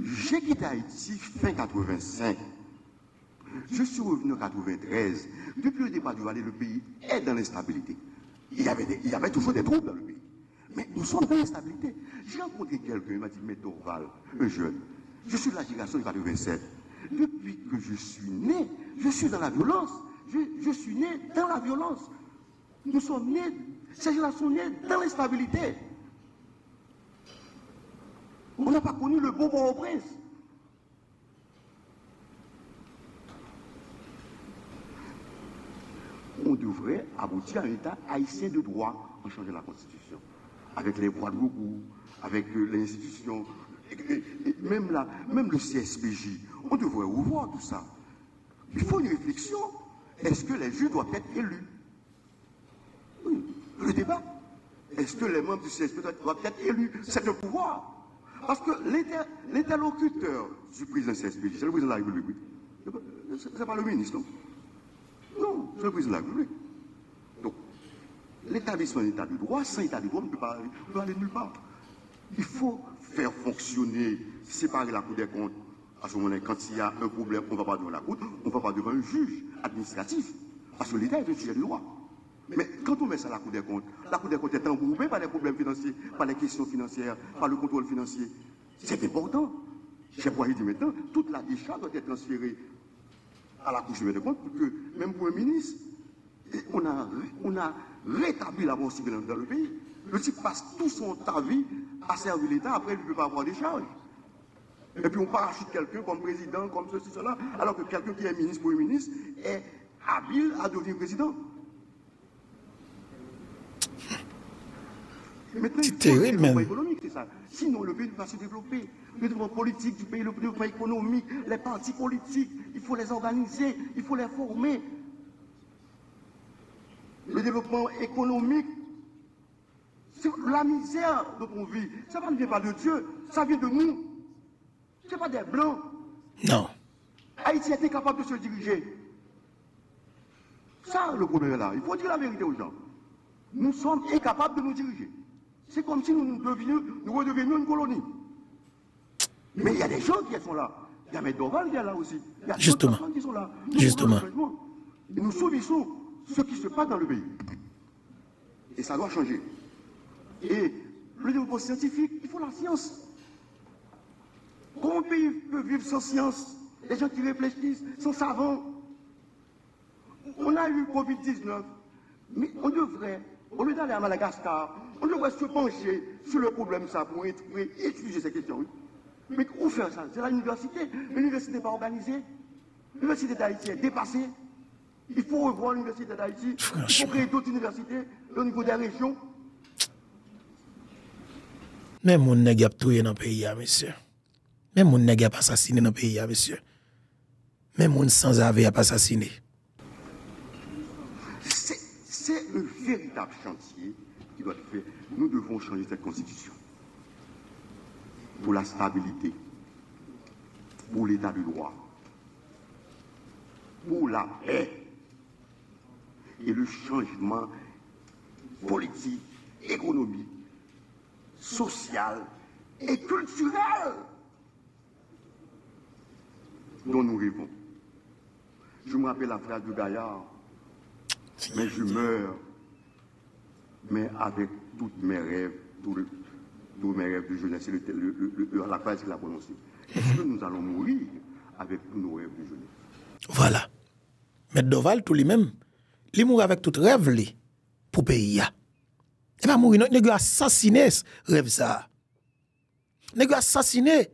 J'ai quitté Haïti fin 85. Je suis revenu en 93. Depuis le départ du Valais, le pays est dans l'instabilité. Il y avait toujours des troubles dans le pays. Mais nous sommes dans l'instabilité. J'ai rencontré quelqu'un, il m'a dit, mais Dorval, un jeune, je suis de la génération de 87. Depuis que je suis né, je suis dans la violence. Je suis né dans la violence. Nous sommes nés, ces gens-là sont nés dans l'instabilité. On n'a pas connu le beau Port-au-Prince. On devrait aboutir à un État haïtien de droit en changeant la Constitution. Avec les voies de recours, avec les institutions, même le CSPJ. On devrait revoir tout ça. Il faut une réflexion. Est-ce que les juges doivent être élus? Oui, le débat. Est-ce que les membres du CSPJ doivent être élus? C'est un pouvoir. Parce que l'interlocuteur du président CSPJ, c'est le président de la République. C'est pas le ministre, non? Non, c'est le président de la République. Donc, l'établissement d'un état de droit, sans état de droit, on ne peut pas aller nulle part. Il faut faire fonctionner, séparer la Cour des comptes. À ce moment-là, quand il y a un problème, on ne va pas devant la Cour, on ne va pas devant un juge administratif. Parce que l'État est un sujet de droit. Mais quand on met ça à la Cour des comptes est englobée par les problèmes financiers, par les questions financières, par le contrôle financier. C'est important. J'ai voyé dire maintenant, toute la décharge doit être transférée à la Cour des comptes pour que, même pour un ministre, on a rétabli la bonne civile dans le pays. Le type passe tout son temps vie à servir l'État, après il ne peut pas avoir des charges. Et puis on parachute quelqu'un comme président, comme ceci, cela, alors que quelqu'un qui est ministre, premier ministre, est habile à devenir président. C'est terrible, même. Économique, c'est ça. Sinon, le pays ne va se développer. Le développement politique du pays, le développement économique, les partis politiques, il faut les organiser, il faut les former. Le développement économique, c'est la misère dont on vit. Ça ne vient pas de Dieu, ça vient de nous. Ce n'est pas des blancs. Non. Haïti est incapable de se diriger. Ça, le problème est là. Il faut dire la vérité aux gens. Nous sommes incapables de nous diriger. C'est comme si nous redevenions une colonie. Mais il y a des gens qui sont là. Il y a Meddoval qui est là aussi. Il y a d'autres personnes qui sont là. Justement. Et nous subissons ce qui se passe dans le pays. Et ça doit changer. Et le développement scientifique, il faut la science. Comment un pays peut vivre sans science? Les gens qui réfléchissent, sans savants. On a eu Covid-19, mais on devrait, au lieu d'aller à Madagascar, on devrait se pencher sur le problème ça pour étudier ces questions. Oui. Mais où faire ça? C'est l'université. L'université n'est pas organisée. L'université d'Haïti est dépassée. Il faut revoir l'université d'Haïti. Il faut créer d'autres universités au niveau des régions. Même mon nègre a tué dans le pays, monsieur. Même mon nègre a assassiné dans le pays, monsieur. Même mon sans ave a assassiné. C'est un véritable chantier qui doit être fait. Nous devons changer cette constitution. Pour la stabilité, pour l'état de droit, pour la paix et le changement politique, économique, social et culturel dont nous rêvons. Je me rappelle la phrase de Gaillard. Mais je meurs, mais avec tous mes rêves, tous mes rêves de jeunesse. La phrase qu'il a prononcée. Est-ce que nous allons mourir avec tous nos rêves de jeunesse? Voilà. Mais Doval, tout lui-même, il mourut avec tout rêve li, pour pays. Il va mourir, il a assassiné ce rêve ça. Il a assassiné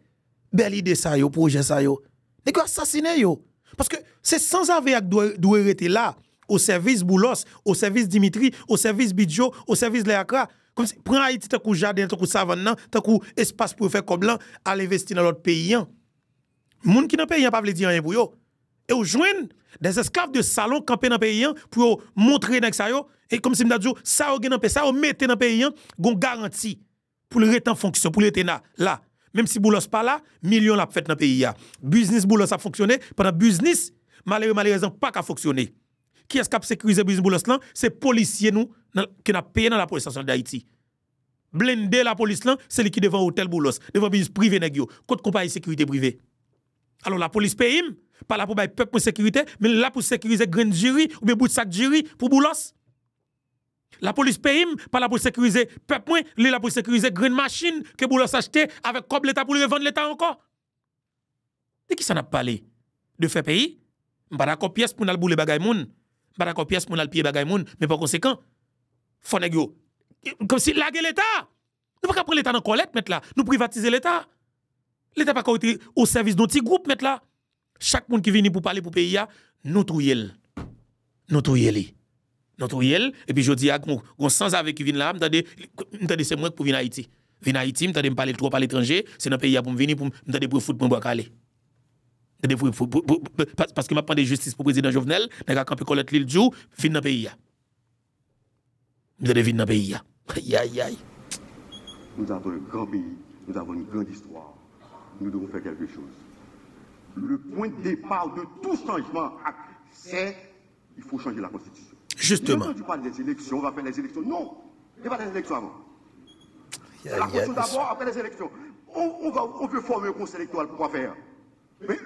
belle idée ça, yo, projet ça, yo. Il a assassiné, yo. Parce que c'est sans avoir doit rester là. Au service Boulos, au service Dimitri, au service Bidjo, au service Léakra. Comme si, prends Haïti, tant qu'on jardin, tant qu'on savane, tant qu'on espace pour faire comme blanc, à investir dans l'autre pays. Moun qui dans le pays, pas veut dire rien pour yo. Et ou joindre des esclaves de salon campés dans le pays pour montrer dans ça yo. Et comme si m'da dit, ça ou dans le pays, ça ou mettez dans le pays, gon garantie pour le rester en fonction, pour le rester là. Même si Boulos pas là, millions l'a fait dans le pays. Business Boulos a fonctionné, pendant business, malheureusement, pas qu'à fonctionner. Qui est-ce qui a sécurisé le business Boulos là? C'est policiers nous qui n'a payé dans la police nationale d'Haïti. Blender la police là, c'est lui qui devant hôtel Boulos, devant business privé nèg yo, contre compagnie sécurité privée. Alors la police paye, pas là pour bailler peuple pour sécurité, mais là pour sécuriser grain jury ou bien bout de sac jury pour Boulos. La police paye, pas là pour sécuriser peuple, là pour sécuriser grain machine que Boulos acheté avec comme l'État pour le revendre l'État encore. De qui ça n'a pas parlé? de faire pays. Pas d'accord pièce pour nous bouler bagay moun. Pas d'accord pièce pour nous pied bagay moun, mais par conséquent, faut nèg yo comme si laguer l'état. Nous pas prendre l'état dans collecte mettre là, nous privatiser l'état. L'état pas au service d'un petit groupe mettre là. Chaque monde qui vient pour parler pour pays nous trouyel. Nous trouyel. Nous trouyel et puis je dis à on sans avec qui vient là, m'tendez c'est moi pour venir à Haïti. Venir à Haïti, m'tendez me parler trop à l'étranger, c'est dans pays pour venir pour m'tendez pour foot pour boire calé. Parce que m'a demandé justice pour président Jovenel, n'a campé collecte l'île jour, fin dans pays. Vous allez venir dans pays. Aïe aïe aïe. Nous avons un grand pays, nous avons une grande histoire. Nous devons faire quelque chose. Le point de départ de tout changement, c'est il faut changer la Constitution. Justement. Quand tu parles des élections, on va faire les élections. Non, il n'y a pas des élections avant. La Constitution d'abord, après les élections. On veut former un conseil électoral pour quoi faire. Mais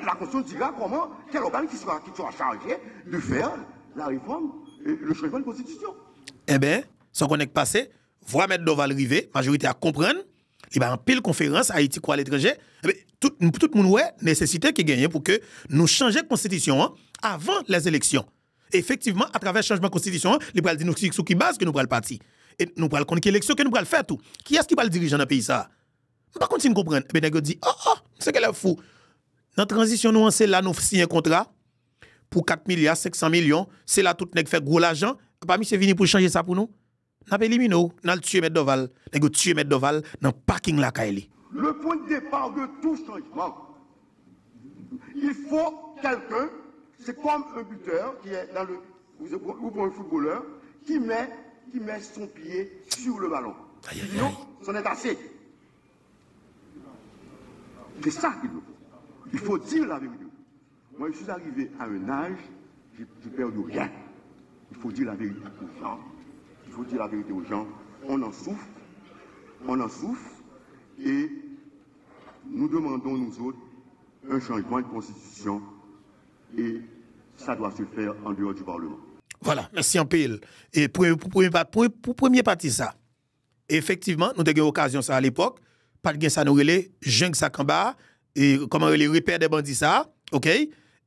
la Constitution dira comment, quel organe qui sera chargé de faire la réforme et le changement de Constitution. Eh bien, sans qu'on ait passé, voir M. Doval river, majorité à comprendre, il va en pile conférence Haïti quoi à l'étranger. Tout le monde ouais nécessité qui gagne pour que nous changions la constitution avant les élections. Et effectivement, à travers le changement de constitution, il va dire nous sur qui base que nous prenons le parti. Et nous prenons connaître l'élection que nous prenons faire tout. Qui est-ce qui va le diriger dans le pays ça? Par contre, si nous comprenons, eh bien, nous dit c'est qu'elle est fou. Dans la transition, nous c'est là nous signons un contrat pour 4 milliards 500 millions, c'est là tout nèg fait gros l'argent, pas monsieur venu pour changer ça pour nous. N'a pas éliminé, n'a le tuer M. Doval, n'a tuer M. Doval dans le parking la Kaili. Le point de départ de tout changement, il faut quelqu'un, c'est comme un buteur qui est dans le, ou pour un footballeur, qui met son pied sur le ballon. Non, c'en est assez. C'est ça qu'il faut. Il faut dire la vérité. Moi, je suis arrivé à un âge, j'ai perdu rien. Il faut dire la vérité aux gens. Il faut dire la vérité aux gens. On en souffre, et nous demandons, nous autres, un changement de constitution, et ça doit se faire en dehors du Parlement. Voilà, merci en pile. Et pour premier parti, ça, effectivement, nous avons eu l'occasion ça à l'époque, pas de gain ça nous relais, jeune Sakamba, et comment les repères des bandits ça, ok?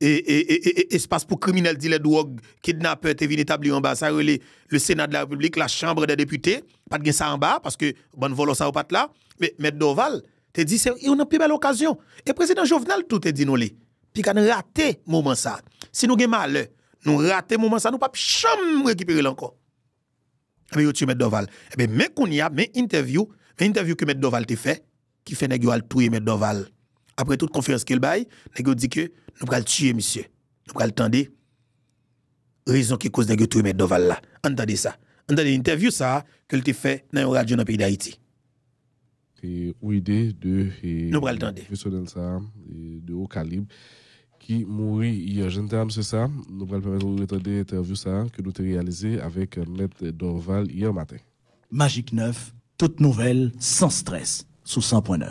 Et espace pour criminels, dit les drogues, kidnappeurs, te venu établir en bas, ça relais le Sénat de la République, la Chambre des députés, pas de gain ça en bas, parce que bonne volo ça ou pas là, mais M. Doval, te dit, c'est une plus belle occasion. Et président Jovenel, tout te dit nous les. Puis qu'on a raté moment ça. Si nous avons malheur, nous raté moment ça, nous pas jamais récupérer encore. Mais yo tu M. Doval. Eh bien, mais qu'on y a, mais interview que M. Doval te fait, qui fait nèg yo al touyer M. Doval. Après toute conférence qu'il bail, nèg yo dit que nous pral tuer monsieur. Nous pral tendre raison qui cause nèg yo touyer M. Doval là. Entendez ça. Entendez l'interview ça que te fait dans une radio dans le pays d'Haïti. C'est une idée de professionnel ça de haut calibre qui mourit hier. J'entends c'est ça. Nous allons permettre de regarder l'interview ça que nous avons réalisé avec M. Doval hier matin. Magique 9, toute nouvelle sans stress sous 100.9.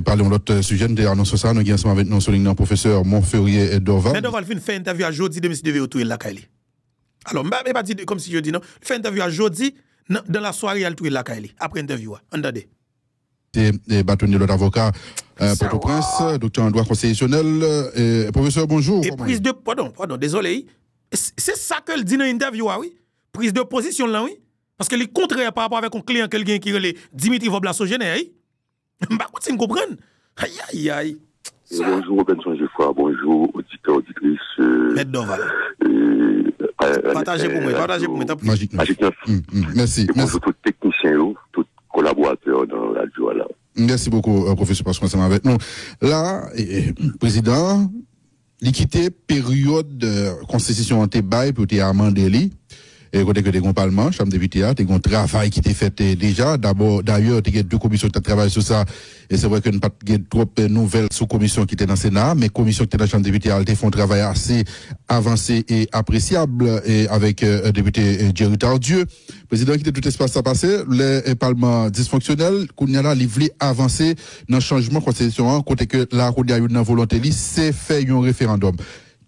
Parlons de l'autre sujet, nous avons annoncé ça, nous avons ensemble avec nous le professeur Montferrier et Doval. Mais Doval fait une interview à jeudi de M. devait retourner la Kaili. Alors, je ne vais pas dire comme si je dis non. Il fait une interview à jeudi dans la soirée, il a retourné la Kaili. Après interview, entendez. C'est bâtonnier de l'avocat Port-au-Prince, docteur en droit constitutionnel. Professeur, bonjour. Et prise de. Pardon, désolé. C'est ça que le dit dans l'interview, oui. Prise de position là, oui. Parce que le contraire par rapport avec un client, quelqu'un qui est Dimitri Voblasogène, oui. Je ne sais pas comprendre. Aïe, aïe, aïe. Bonjour Robinson Geoffroy, bonjour auditeurs, auditrices. M. Doval. Partagez pour moi. Magique 9. Merci. Et bonjour tous les techniciens, tous les collaborateurs dans la radio. Merci beaucoup, professeur, parce qu'on est avec nous. Là, président, l'équité période de constitution en bail pour te amender. Et côté que des parlement, chambre des députés, des travail qui était fait déjà. D'ailleurs, il y a deux commissions qui travaillent sur ça. Et c'est vrai qu'il n'y a pas trop de nouvelles sous-commissions qui étaient dans le Sénat, mais commissions qui étaient dans la chambre des députés, elles font un travail assez avancé et appréciable, et avec le député Jerry Tardieu. Président qui était tout espace à passer, le parlement dysfonctionnel, qu'on y a là, il voulait avancer dans le changement de constitution, côté que là, qu'on y a eu une volonté, c'est fait un référendum.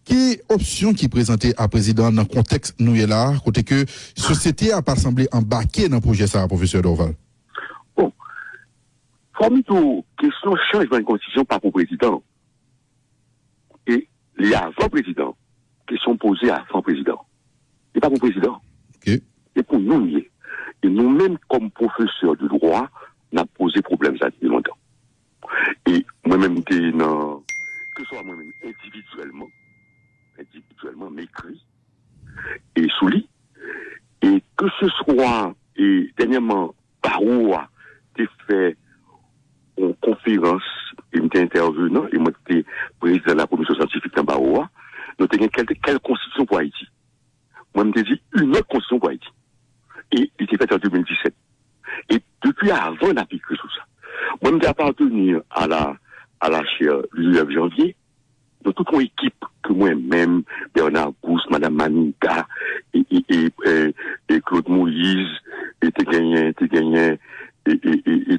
Qui option qui présentait à président dans le contexte nous est là, côté que société a pas semblé embarquer dans le projet ça, professeur Doval? Bon, parmi tout, question changement de constitution par le président. les avant-présidents, question posée à avant-président. Et pas pour président. OK. Et pour nous, et nous-mêmes, comme professeurs de droit, on a posé problème ça depuis longtemps. Et moi-même, que ce soit moi-même individuellement, m'écrit, et soulis, et que ce soit, et dernièrement, Barreau a fait une conférence, et m'était intervenant, et moi, j'étais président de la commission scientifique dans Barreau, nous avons quelle constitution pour Haïti? Moi, je me dit une autre constitution pour Haïti. Et il était fait en 2017. Et depuis avant, on a piqué tout ça. Moi, je me appartenir à la chaire du 9 janvier, de toute mon équipe, que moi-même, Bernard Gousse, Madame Manika, et Claude Moïse, et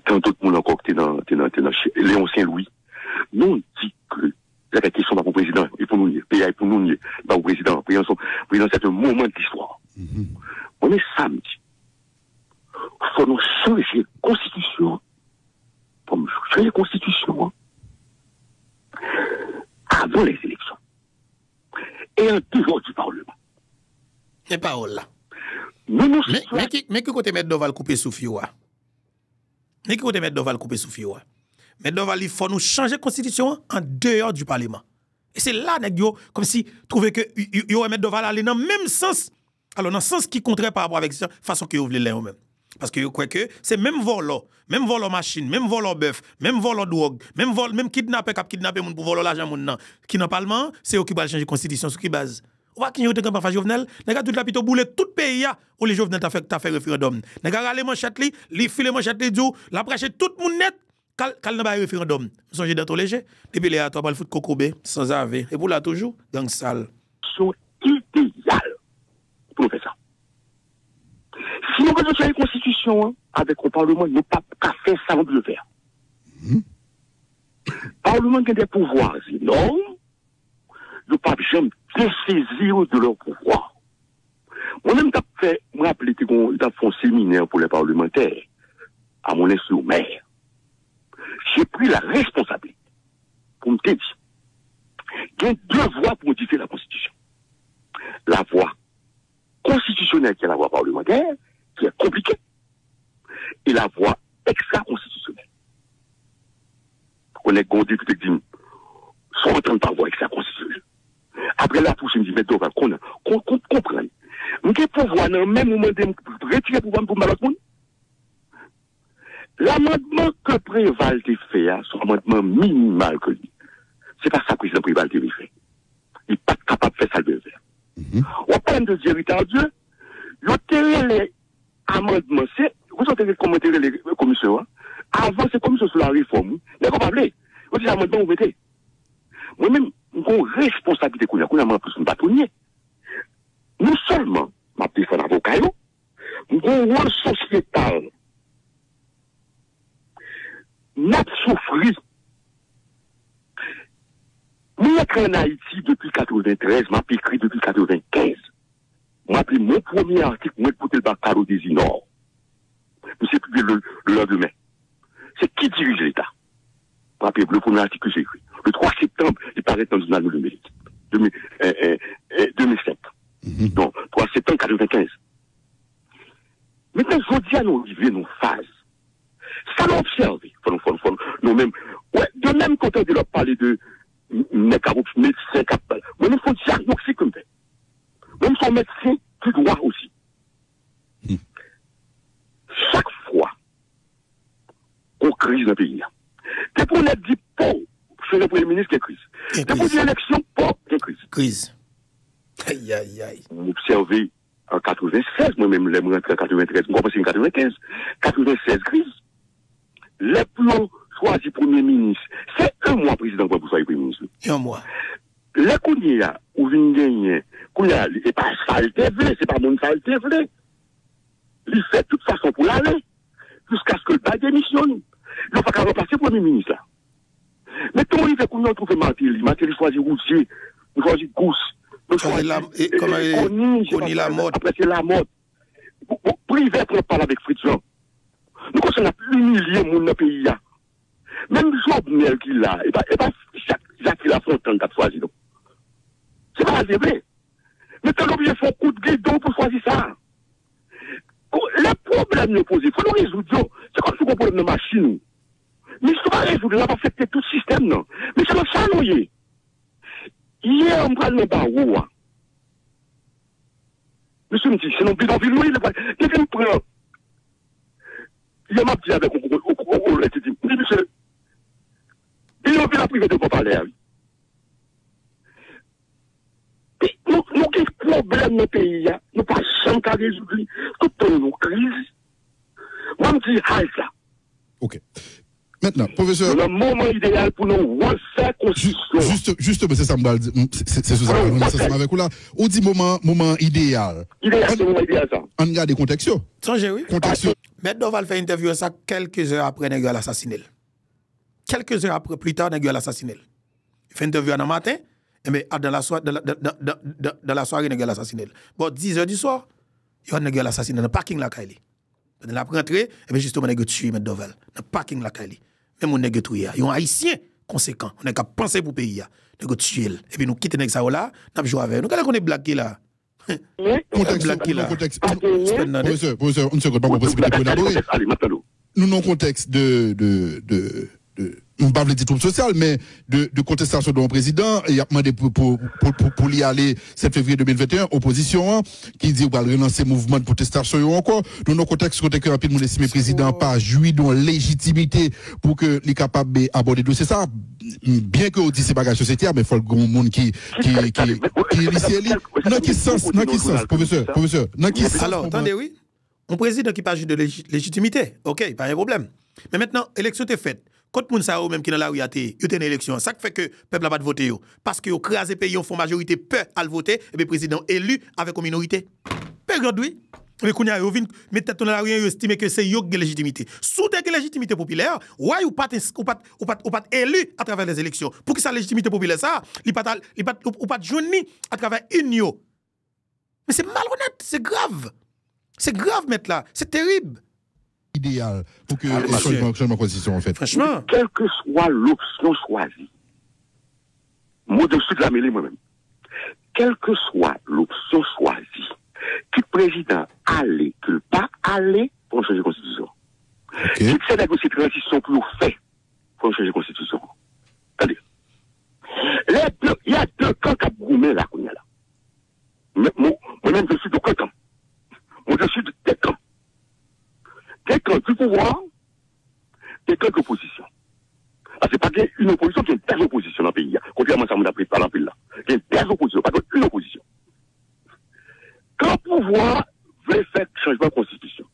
tant d'autres monde encore qui étaient dans Léon Saint-Louis. Nous, on dit que la question va pour le président, et pour nous, pays pour nous, pas au président. Président, c'est un moment de l'histoire. On est samedi. Il faut nous changer la constitution. Pour nous changer la constitution avant les élections. Et en dehors du Parlement. Et parole là. Mais que côté mettre Doval couper sous Fioua? Mais que côté mettre Doval couper sous Fioua? Mais Doval, il faut nous changer la constitution en dehors du Parlement. Et c'est là, comme si trouver que yo mettre Doval aller dans le même sens. Alors, dans le sens qui contraire par rapport avec ça, façon que vous voulez même. Parce que vous croyez que c'est même voler machine, même voler bœuf, même voler drogue, même kidnapper moun pour voler l'argent moun nan. Qui dans Parlement, c'est eux qui va changer la constitution sur qui base. Ou pas qui yon te campagne fa Jovenel, nèg tout la pito boule tout pays ya, ou les Jovenel t'a fait référendum. Nèg rale manchette li file manchette li dou, la prêcher tout moun net kal nan ba référendum. Songez dans tout léger, depuis les toi pas le foot kokobé sans ave et pour là toujours gang sale. Sont idéal pour nous faire ça. Si nous faisons une constitution avec le Parlement, nous pas qu'à faire ça, on peut le faire. Le Parlement a des pouvoirs énormes, nous pas jamais dessaisir de leur pouvoir. Moi-même, j'ai rappelé que j'ai fait un séminaire pour les parlementaires à mon instrument. J'ai pris la responsabilité pour me dire qu'il y a deux voies pour modifier la Constitution. La voie constitutionnelle qui est la voie parlementaire, qui est compliquée, et la voie extra-constitutionnelle. On est qu'on député qui dit, sont en train de voie extra-constitutionnelle. Après la touche, je me dis, mais donc, qu'on comprenne. Nous avons pouvoir, dans le même moment, de retirer le pouvoir pour mal monde. L'amendement que Préval a fait, c'est un amendement minimal que lui. C'est pas ça que le président Préval a fait. Il n'est pas capable de faire ça le faire. On parle de Dieu, Dieu. Il a les amendements. Vous avez commenté les commissions. Avant, c'est commission sur la réforme. Mais comment parler? Vous avez l'amendement, vous mettez. Moi-même, nous avons une responsabilité qu'on a plus un bâtonnier. Non seulement, ma personne avocat, nous avons un rôle sociétal. Nous avons souffert. Nous sommes en Haïti depuis 1993, m'a écrit depuis 1995. Moi, pris mon premier article, moi, pour le Bacaro des Inor. Nous sommes publié le lendemain. C'est qui dirige l'État? Le premier article que j'ai écrit. Le 3 septembre, il paraît dans le journal de l'Amérique. 2005. Donc, 3 septembre 1995. Maintenant, je dis à nous arriver nos phases. Ça m'a observé. Nous-mêmes, ouais, de même côté de leur parler de médecin capable. Mais il faut diagnostiquer comme ça. Même son médecin, tu dois aussi. Chaque fois qu'on crise dans le pays, depuis qu'on a dit pauvre, c'est le Premier ministre qui est crise. Depuis qu'on a dit élection, pauvre, qui est crise. Crise. Aïe, aïe, aïe. Vous observez en 96, moi-même, les rentré en 93, moi, c'est en 95, 96 crise. Les plans choisis Premier ministre, c'est un mois président pour choisir Premier ministre. Un mois. Les Kounia, ou vient gagner, Kounia, c'est pas saleté vrai, c'est pas mon saleté vrai. Il fait de toute façon pour l'aller, jusqu'à ce que le bas démissionne. Il ne faut pas remplacer Premier ministre là. Mais tout le monde fait qu'on a trouvé Matéli choisit Routier, on choisit Gousse. Koni la mode. Après c'est la mode. Privé pour parler avec Fritz Jean. Nous commençons à humilier mon pays là. Même Jovenel qui l'a, et pas Jacques Lafontaine qui a choisi. C'est pas vrai. Mais quand on vient faire coup de guidon pour choisir ça. Les problèmes nous posent, il faut nous résoudre. C'est comme si on a un problème de machine. Mais il faut pas résoudre, on va affecter tout le système, non. Mais c'est comme ça, nous, hier, on prend le barreau. Monsieur me dit, c'est non bidonville, oui, il vient prendre. Il m'a dit avec on dit, monsieur, bidonville a privé de mon palais. Nous avons des problèmes dans le pays, nous pas jamais qu'à résoudre. Tout le temps, nous crises. Moi, je dis, ça. Ok. Maintenant, professeur. Le moment idéal pour nous refaire constitution. Justement, c'est ça, c'est ça avec vous là. On dit moment idéal. Idéal, c'est moment idéal, ça. On regarde les contextes. Songez, oui. Contexte. Maître Doval fait interview ça quelques heures après Nègre l'assassiné. Quelques heures après, plus tard, Nègre l'assassiné. Il fait interview dans le matin, mais dans la soirée, Nègre l'assassiné. Bon, 10 heures du soir, il y a Nègre l'assassiné dans le parking la Kaili. Dans la rentrée, et bien justement, Nègre tué Maître Doval dans le parking la Kaili. Même on Nègre tué. Il y a un haïtien conséquent. On n'a qu'à penser pour le pays. Nègre tué. Et puis nous quittons Nègre ça là, nous jouons avec. Nous, quand on est blagué là. Contexte. Professeur, une seconde, pas de possibilité pour élaborer. Nous, non contexte on parle des troupes sociales, mais de contestation de mon président, il a demandé pour y aller 7 février 2021, opposition, qui dit qu'on va relancer le mouvement de protestation encore. Dans nos contextes, côté que rapidement le président pas joui de légitimité pour que les capables d'aborder le dossier. Ça, bien que on dit c'est bagage société, mais il faut le grand monde qui dans quel sens, professeur, dans quel sens. Alors, attendez, oui. Un président qui parle de légitimité, ok, pas un problème. Mais maintenant, l'élection est faite. Quand moun sa ou même qui dans la rue a été une élection, ça fait que le peuple n'a pas de voter parce que crasé pays, on font majorité peur à le voter et le président élu avec une minorité. Période oui. Mais qu'on y a mais tête dans la rue estime que c'est yo qui légitimité. Sous de légitimité populaire, ouais ou pas élu à travers les élections. Pour que sa légitimité populaire ça, il pas jouni à travers une yo. Mais c'est malhonnête, c'est grave. C'est grave mettre là, c'est terrible. Idéal pour que changement de constitution en fait. Franchement, quelle que soit l'option choisie, moi je suis de la mêlée moi-même. Quelle que soit l'option choisie, qui président aller, que pas aller pour changer la constitution. Okay. Si c'est négocier transition pour nous faire pour changer la constitution. Attendez. Il y a deux camps qui ont goumé là, moi-même je suis de quel camp? Moi je suis de tel camp. Des camps du pouvoir, des camps d'opposition. Parce que pas une opposition qui est des oppositions dans le pays. Contrairement à ça, on a pris par la là. Il y a des oppositions, pas une opposition. Quand le pouvoir veut faire changement de constitution,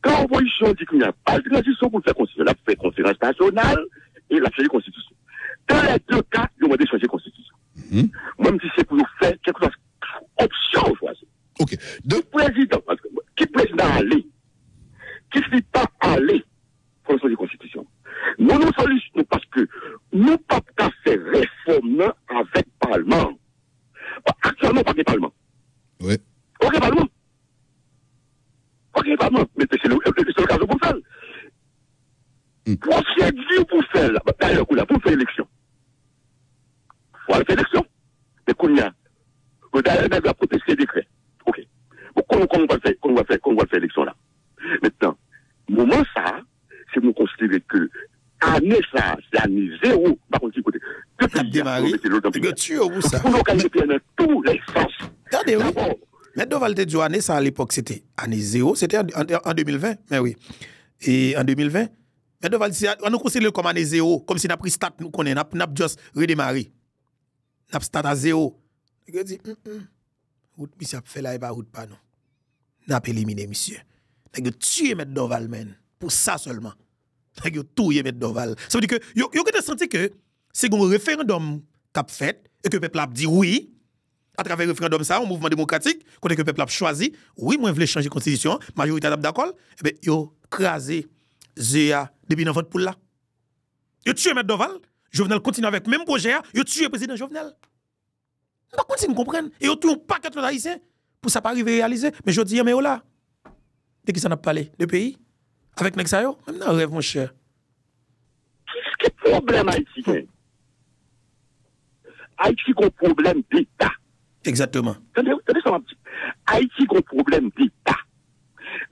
quand l'opposition dit qu'il n'y a pas de transition pour faire constitution, la fait conférence nationale et la changer de constitution. Dans les deux cas, ils ont changer de constitution. Même si c'est pour nous faire quelque chose, option choisie. Ok. Qui président aller? Qui ne dit pas aller pour changer de constitution. Nous nous sollicitons parce que nous ne pouvons pas faire réforme avec le Parlement. Actuellement, pas de Parlement. Oui. Ok, Parlement. Ok, Parlement. Mais c'est le cas de pour faire. Procédure pour faire, d'ailleurs, pour faire élection. Il faut aller faire élection. Mais qu'on y a. D'ailleurs, on va protester décret. Ok. Comment on va faire élection là? Maintenant, moment ça, c'est nous considérer que année ça, c'est année zéro. Par contre, côté. Pour nous qualifier dans tous les sens. Attendez, oui. Mais Doval te dit année ça à l'époque, c'était année zéro, c'était en 2020. Mais oui. Et en 2020, mais Doval dit, on nous considère comme année zéro, comme si on a pris start, nous connaissons, on a juste redémarré. On a start à zéro. Il dit, route, monsieur, fait là, il va route pas, non. On a éliminé, monsieur. Vous tuez M. Doval, men. Pour ça seulement. Vous tuez M. Doval. Ça veut dire que vous avez senti que c'est un référendum qu'a fait et que le peuple a dit oui. À travers le référendum, ça, un mouvement démocratique, quand le peuple a choisi, oui, moi, je voulais changer la constitution, majorité d'accord, et bien, vous avez crasé ZEA depuis dans votre poule là. Vous tuez M. Doval, Jovenel continue avec le même projet, vous tuez le président Jovenel. Vous ne continuez à comprendre. Et vous tuez un paquet de haïtiens pour ça pas arriver à réaliser. Mais je dis, mais là. De qui ça n'a pas parlé? De pays? Avec Nexayo? Même dans le rêve, mon cher. Qu'est-ce que le problème haïtien? Haïti a un problème d'État. Exactement. Attendez ça, ma petite. Haïti a un problème d'État.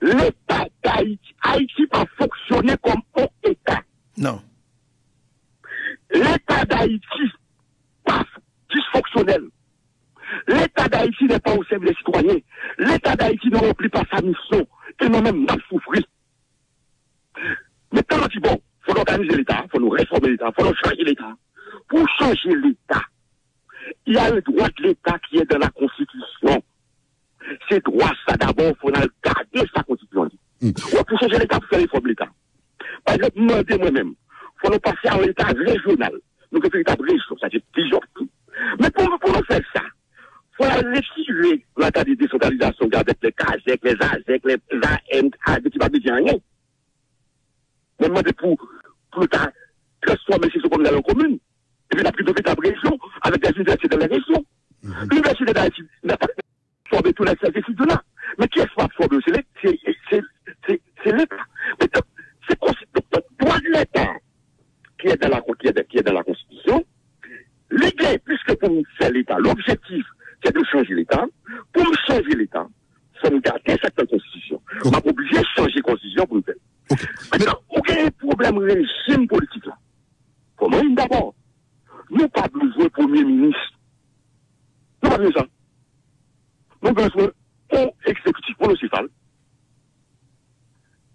L'État d'Haïti, Haïti va fonctionner comme un État. Non. L'État d'Haïti pas dysfonctionnel. L'État d'Haïti n'est pas au service des citoyens. L'État d'Haïti ne remplit pas sa mission. Et nous-mêmes, nous souffrir. Maintenant, on dit bon, il faut organiser l'État, il faut nous réformer l'État, il faut nous changer l'État. Pour changer l'État, il y a le droit de l'État qui est dans la Constitution. C'est droit, ça d'abord, il faut garder sa Constitution. Pour changer l'État, pour faire réformer l'État. Par exemple, moi-même, il faut nous passer à l'État régional. Nous faisons l'État région, ça c'est plusieurs tout. Mais pour nous faire ça, il faut retirer l'État de décentralisation avec les CASEC, les ASEC, les AM, qui va dire rien. On demande pour transformer ces communes dans la commune. Et puis, on a pris de l'État région avec des universités dans la région. L'université d'Haïti n'a pas absorbé tout ces études-là. Mais qui est-ce qui va absorber? C'est l'État. Mais c'est le droit de l'État qui est dans la Constitution. L'idée, puisque pour nous faire l'État, l'objectif, c'est de changer l'État. Pour nous changer l'État, il faut nous garder cette Constitution. On va obligé de changer la Constitution pour nous faire. Maintenant, aucun problème régime politique là. Comment d'abord? Nous n'avons pas besoin de Premier ministre. Nous n'avons pas besoin de ça. Nous avons besoin d'un exécutif municipal.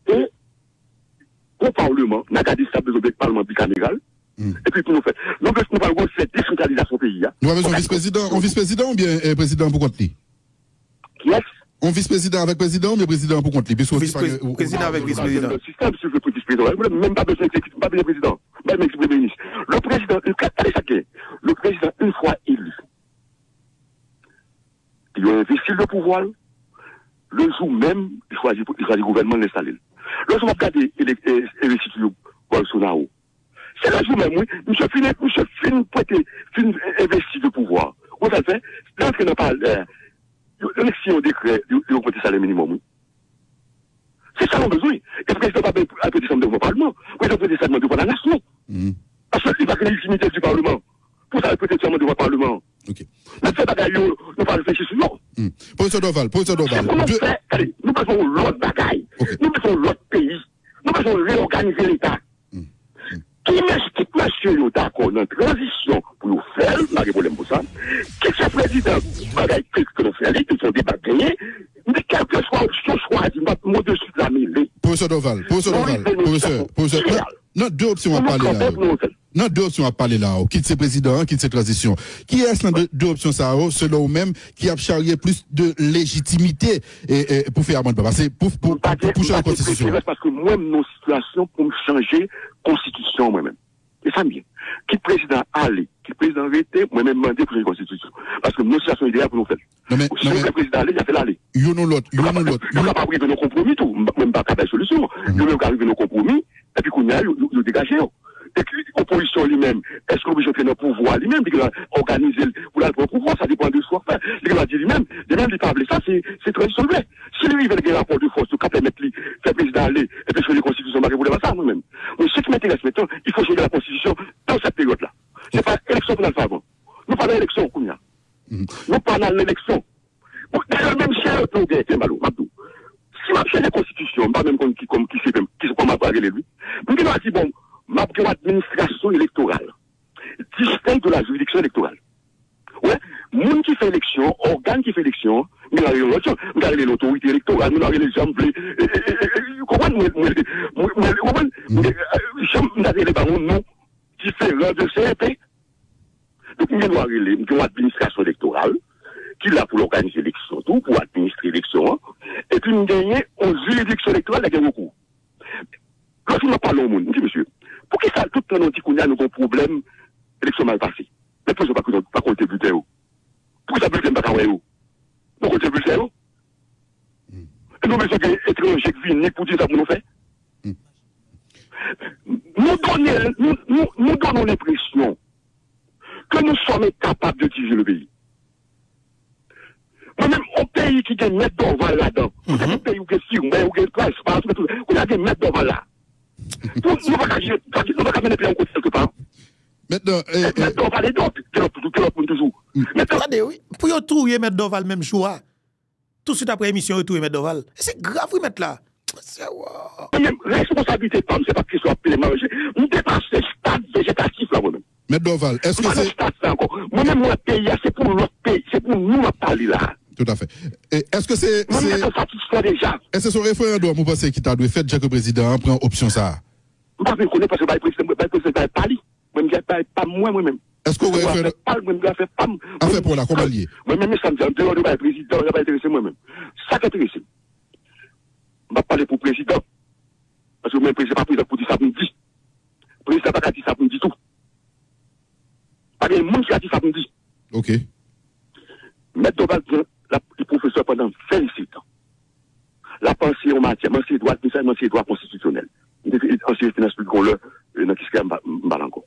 Et au Parlement, nous avons besoin d'un Parlement bicaméral. Et puis pour nous faire. Nous avons besoin de cette décentralisation pays. Nous avons besoin d'un vice-président ou bien président pour compte lui? Qui est-ce? Un vice-président avec président ou bien président pour compte lui? Président avec vice-président. Le système, si je veux vice-président, même pas besoin d'exécutif, pas besoin de président, même Premier ministre. Le président, le président, une fois élu, il a investi le pouvoir, le jour même, il choisit le gouvernement de l'installer. Lorsqu'on va regarder l'investiture Bolsonaro, c'est le jour même, oui, monsieur fin prêter, fin investi le pouvoir. Vous savez, fait, l'entrée n'a pas l'élection décret, il a prêté salaire minimum, oui. C'est ça qu'on a besoin. Et le président va prêter ça devant le Parlement. Le président prêter ça devant la nation. Parce qu'il va créer l'utilité du Parlement. Pour ça, il prêter ça devant le Parlement. Ok. Mais c'est bagaille, nous pas réfléchir sur nous. Professeur Dorval. Allez, nous faisons l'autre bagaille. Nous faisons l'autre pays. Nous faisons réorganiser l'État. Qui monsieur d'accord dans la transition pour nous faire, on a des problèmes pour ça. Qui est le président, bagaille que nous faisons, qui sont débat gagné, mais quel que soit ce choix, il va nous dessus de la mêlée. Professeur Dorval, non, deux options à parler là. Non, deux options à parler là. Quitte ces présidents, quitte ces transitions. Qui est-ce dans deux options ça, selon vous-même, qui a charrié plus de légitimité pour faire amendement? Parce que pour changer la constitution. Parce que moi-même, nos situations pour me changer constitution moi-même. Et ça me vient. Qui président allait, qui président arrêté, moi-même demandé pour changer constitution. Parce que nos situations idéales pour nous faire. Si le président allait, il a fait l'aller. Nous n'avons pas arrivé à nos compromis, tout. Même pas qu'à la solution. Nous n'avons pas arrivé à nos compromis. Et puis qu'on y a, nous dégagé. Et puis, l'opposition lui-même, est-ce que l'opposition fait notre pouvoir lui-même, il va organiser pour le pouvoir, ça dépend de ce qu'on fait. Il va dire lui-même, il parle ça, c'est très vrai. Si lui, il veut un rapport de force, tout cas permettre lui, faire président aller, et puis changer la constitution, il va ça, nous-mêmes. Mais ce qui m'intéresse maintenant, il faut changer la constitution dans cette période-là. C'est pas l'élection qu'on a fait avant. Nous parlons d'élection, Kounia. Nous parlons d'élection. D'ailleurs, même si un peu de Malo, Mabdou. Si ma chaîne de constitution, pas même qui sont pas ma parler lui, nous disons dit bon, ma administration électorale, distincte de la juridiction électorale. Ouais, monde qui fait élection, organe qui fait élection, nous avons l'autorité électorale, nous avons l'assemblée, comment nous avons les barons, nous, différents de CEP. Donc, nous avons l'administration électorale, qui est là pour organiser l'élection, tout, pour administrer l'élection, et puis nous gagnons une juridiction électorale, la gagne beaucoup. Lorsque nous parlons au monde, nous disons, monsieur, pour qui ça, tout le monde dit qu'on a un problème, élection mal passée. Mais pourquoi ça ne pas compter bulletin? Pourquoi ça bulletin pas compter? Nous compter bulletin? Et nous, mais c'est étranger qui viennent pour dire ça pour nous faire. Nous donnons l'impression que nous sommes capables de diriger le pays. Moi-même, un pays qui gagne mettre d'orval là-dedans, un pays où il y a Sirmé, où il y a Price, où il y a des mettre d'orval là. Nous ne pouvons pas mener les pays en côté quelque part. Maintenant, mettre d'orval et d'autres, que l'on touye mettre Doval même jour. Tout de suite après émission, retouye mettre Doval. C'est grave, oui, mettre là. C'est wow. Même responsabilité, c'est pas qu'il soit appelé manger. Nous dépassons ce stade végétatif là, moi-même. Mettre Doval, est-ce que c'est. Moi-même, mon pays, c'est pour l'autre pays, c'est pour nous à parler là. Tout à fait. Et est-ce que c'est. Moi-même, je satisfait déjà. Est-ce que ce référendum, vous pensez qu'il t'a dû faire déjà que le président prend option ça? Je ne connais pas parce que le président n'est pas lui. Moi-même, pas moi-même. Est-ce que vous référendum. A fait pour la, comment lié? Moi-même, ça me dit, en dehors de le président, je ne vais pas intéresser moi-même. Ça qui intéresse. Je ne vais pas parler pour le président. Parce que le président n'est pas président pour dire ça pour me dire. Le président n'a pas dit ça pour me dire tout. Pas de monde qui a dit ça pour me dire. Ok. Mettre Doval, le professeur pendant 27 ans. La pensée en matière, c'est le droit constitutionnel. Ancien finance publique, on l'a, dans qui se mal encore.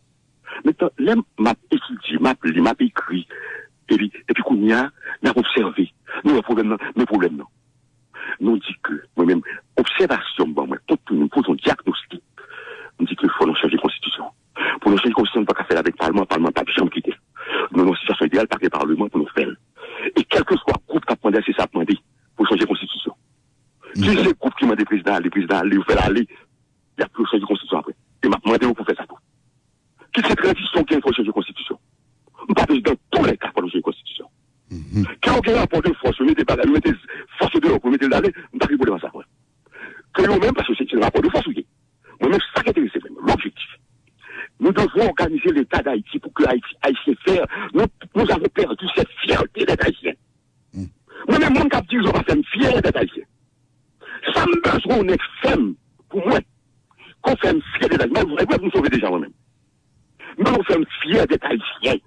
Maintenant, là, m'a étudié, m'a écrit, et puis, qu'on y a observé. Nous, le problème, mais problème, non. Nous dit que, moi-même, observation, bon, moi, nous posons diagnostic. Nous dit qu'il faut nous changer de constitution. Pour nous changer de constitution, on ne peut pas faire avec le Parlement, pas de chambre quitter. Nous avons une situation idéale par le Parlement pour nous faire. Et quel que soit le groupe qui a demandé, c'est ça demandé pour changer de constitution. Si c'est le groupe qui m'a dit président, les présidents, aller, vous faites aller, il n'y a plus de changer de constitution après. Et m'a demandé pour faire ça tout. Qui c'est transition qu'il faut changer de constitution? On pas dans tous les cas pour changer de constitution. Quand on a un rapport de force, on met des bagages, on met des forces de l'eau, on met des d'aller, on pas rigoler dans ça. Que nous-mêmes, parce que c'est un rapport de force, oui. Moi-même, c'est ça qui est intéressant, l'objectif. Nous devons organiser l'État d'Haïti pour que Haïtien faire. Nous avons perdu cette fierté d'être Haïtien. Moi-même, mon cap dit, je vais faire une fierté d'être Haïtien. Ça me besoin d'une femme, pour moi, qu'on fait une fierté d'être Haïtien. Mais vous sauvez déjà moi-même. Nous nous sommes fiers d'être Haïtiens.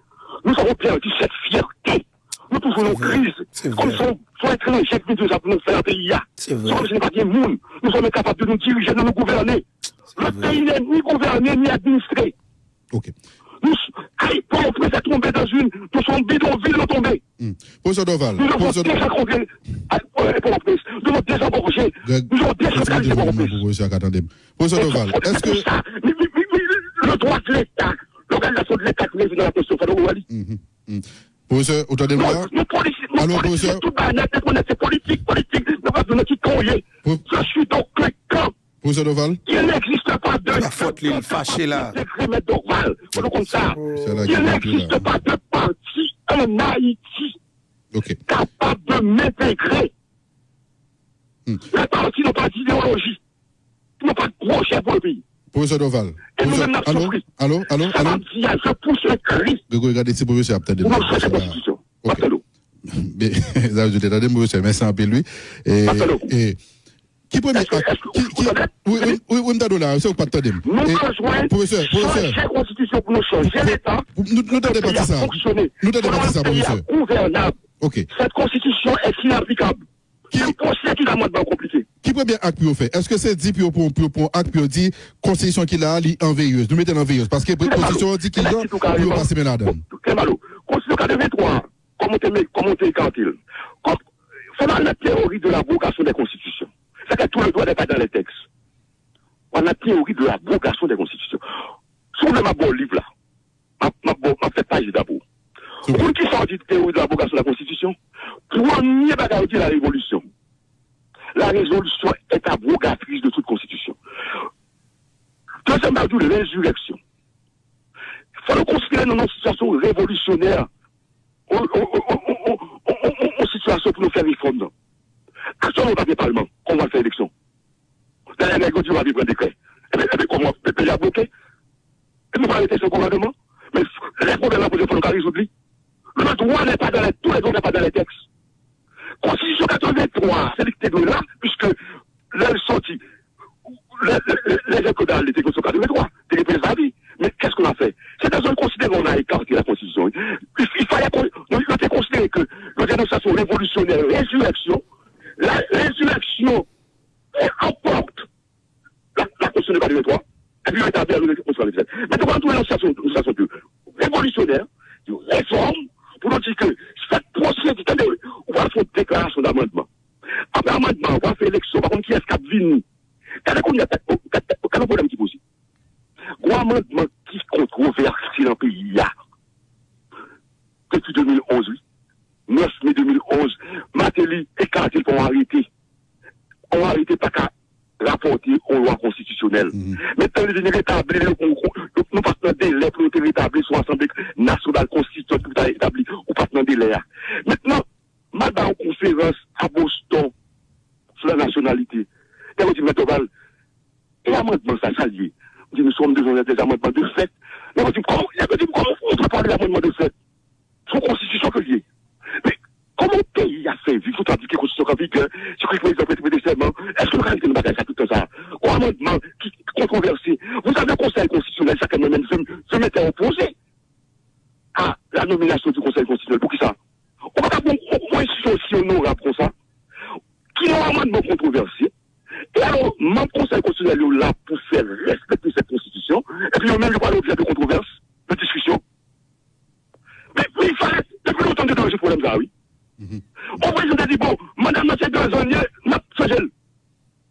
Nous avons perdu cette fierté. Nous touchons nos crises. Comme sont étrangers qui nous pour nous faire un pays. Nous sommes pas des monde. Nous sommes incapables de nous diriger, de nous gouverner. Le pays n'est ni gouverné, ni administré. Ok. Nous, on peut tomber dans une, nous sommes bidonville de tomber. Professeur Doval. Nous devons désengorger, nous devons désengorger, nous devons désengorger pour Professeur Doval, est-ce que... Le droit de l'État, l'organisation de l'État qui est dans la question, professeur, entendez-moi? Allô, professeur? C'est politique, nous avons notre courrier. Je suis donc quelqu'un. Professeur Doval? Il n'existe pas de... La faute, il est fâché là. Il n'existe pas de parti en Haïti capable de m'intégrer. Les partis n'ont pas d'idéologie. Ils n'ont pas de projet pour le pays. Professeur Doval. Allô? Je pousse le cri. Regardez si professeur a peut-être des constitution. Mais, attendez, monsieur, merci un peu lui. Et, qui premier acte? Oui, m't'a là, c'est pas t'attendre. Nous besoin professeur. Changer la constitution pour nous changer l'État. Nous t'avons pas ça. Nous t'avons pas ça, professeur. Gouvernable. Ok. Cette constitution est inapplicable. C'est possible qu'il a moins compliqué. Qui premier acte pour faire? Est-ce que c'est dit pour acte pour dire constitution qu'il a, en veilleuse? Nous mettons en veilleuse. Parce que la constitution dit qu'il a, pour passer là-dedans. Constitution 83, comment on quand il? C'est dans la théorie de l'abrogation des constitutions. C'est que tout le droit n'est pas dans les textes. On a la théorie de l'abrogation des constitutions. Sur le ma bon livre là, ma fait page d'abord. Pour qui sont dit théorie de l'abrogation de la constitution, premier bagage de la révolution. La résolution est abrogatrice de toute constitution. Deuxième bagage de résurrection. Il faut le considérer dans une situation révolutionnaire. En situation pour nous faire réforme. Actuellement, on va faire parlement, on va faire élection. Dans la négociation, on va vivre un décret. Et bien, comment le pays a bloqué? Et nous allons arrêter ce gouvernement. Mais les problèmes, il faut nous résoudre. Le droit n'est pas dans les, tous les droits n'est pas dans les textes. Constitution 83, c'est l'équité de là, puisque les sorties, les écoles l'été Constitution 83, c'est les présidents. Mais qu'est-ce qu'on a fait? C'est dans un considéré qu'on a écarté la Constitution. Il fallait considérer que la dénonciation révolutionnaire, résurrection, la résurrection emporte la Constitution de 83, et puis rétablir la Constitution de 97. Mais devant tout l'énonciation révolutionnaire, de réforme, pour nous dire que cette procédure, on va faire une déclaration d'amendement. Après amendement, on va faire élection, par contre, qui est-ce qui a venu? Quand on a un problème qui pose. Un amendement qui est controversé dans le pays, depuis 2011, 9 on a arrêté pas qu'à rapporter aux lois constitutionnelles. Maintenant, les rétablir, nous pas dans des délais pour rétablir sur l'Assemblée nationale constitutionnelle tout à établi, ou pas dans des délais. Maintenant, madame en conférence à Boston sur la nationalité, et on dit, Métoval, et l'amendement, ça lié. On dit, nous sommes devant des amendements de fait. Mais on dit, comment on peut parler d'amendement de fait? Son constitution que lié. Mais comment le pays a fait vivre, faut appliquer la constitution en vigueur, sur le président prêter serment, est-ce que le réalité ne bagaille ça tout ça? Ou amendement qui controversé. Vous avez un conseil constitutionnel, chacun même se mettait opposé à la nomination du conseil constitutionnel. Pour qui ça? On va pas une institution aussi honorable comme ça, qui ont un amendement controversé. Et alors, mon conseil constitutionnel est là pour faire respecter cette constitution, et puis même, il n'y a pas l'objet de controverse, de discussion. Mais il fallait, depuis longtemps que dans ce problème-là, oui. Au président a dit, bon, madame, c'est 2 ans, n'a pas gel.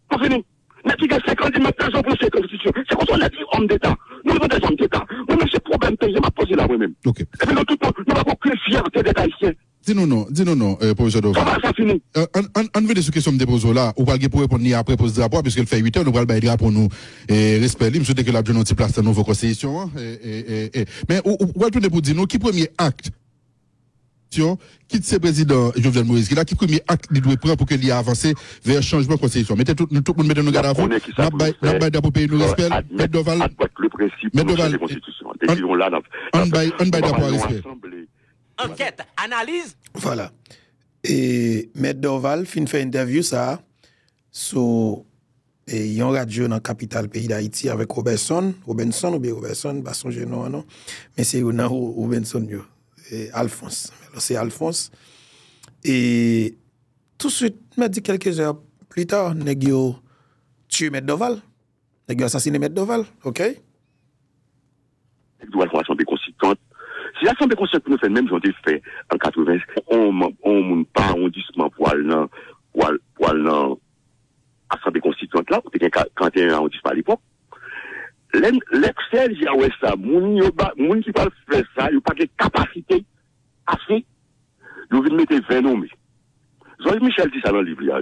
Pas fini. N'a pas 50 ans, maintenant, j'en prends cette constitution. C'est comme ça, on a dit homme d'État. Nous sommes des hommes d'État. Moi-même, c'est problème pays, je m'ai posé là, moi-même. Ok. Et puis, nous, tout le monde, nous n'avons aucune fierté d'être haïtiens. Dis-nous non, professeur Doval. Comment ça finit? On veut des questions de déposer là, ou pas pour répondre ni après poser rapport, puisqu'il fait 8 heures, nous allons le rapport pour nous, respect libre, souhaiter que la jeune place dans nos constitutions, mais, ou tourner pour dire nous, qui premier acte, qui c'est président Jovenel Moïse, qui premier acte il doit prendre pour qu'il y ait avancé vers changement de constitution. Mettez tout le monde met dans nos garde à vous, n'a pas pour payer nous respect, M. Doval. Le principe de la constitution. Décision là, on baille d'avoir respect. Enquête, analyse. Voilà. Et M. Doval fin fait interview ça sur yon radio dans la capitale pays d'Haïti avec Robinson ou bien Robertson, pas son nom non, mais c'est Robinson yo. Alphonse. C'est Alphonse. Et tout de suite, m'a dit quelques heures plus tard, nèg yo tué M. Doval. Nèg yo assassiné M. Doval, OK? Il doit avoir l'Assemblée constituante. Si l'Assemblée constituante nous fait même j'en ai fait en 80, on pas arrondissement pour aller dans l'Assemblée constituante là, c'était 41 arrondissement à l'époque. L'excel, j'ai ouais ça, moun qui va faire ça, il n'y a pas de capacité à faire. Il veut mettre 20 nommés. Jean-Michel dit ça dans le livre,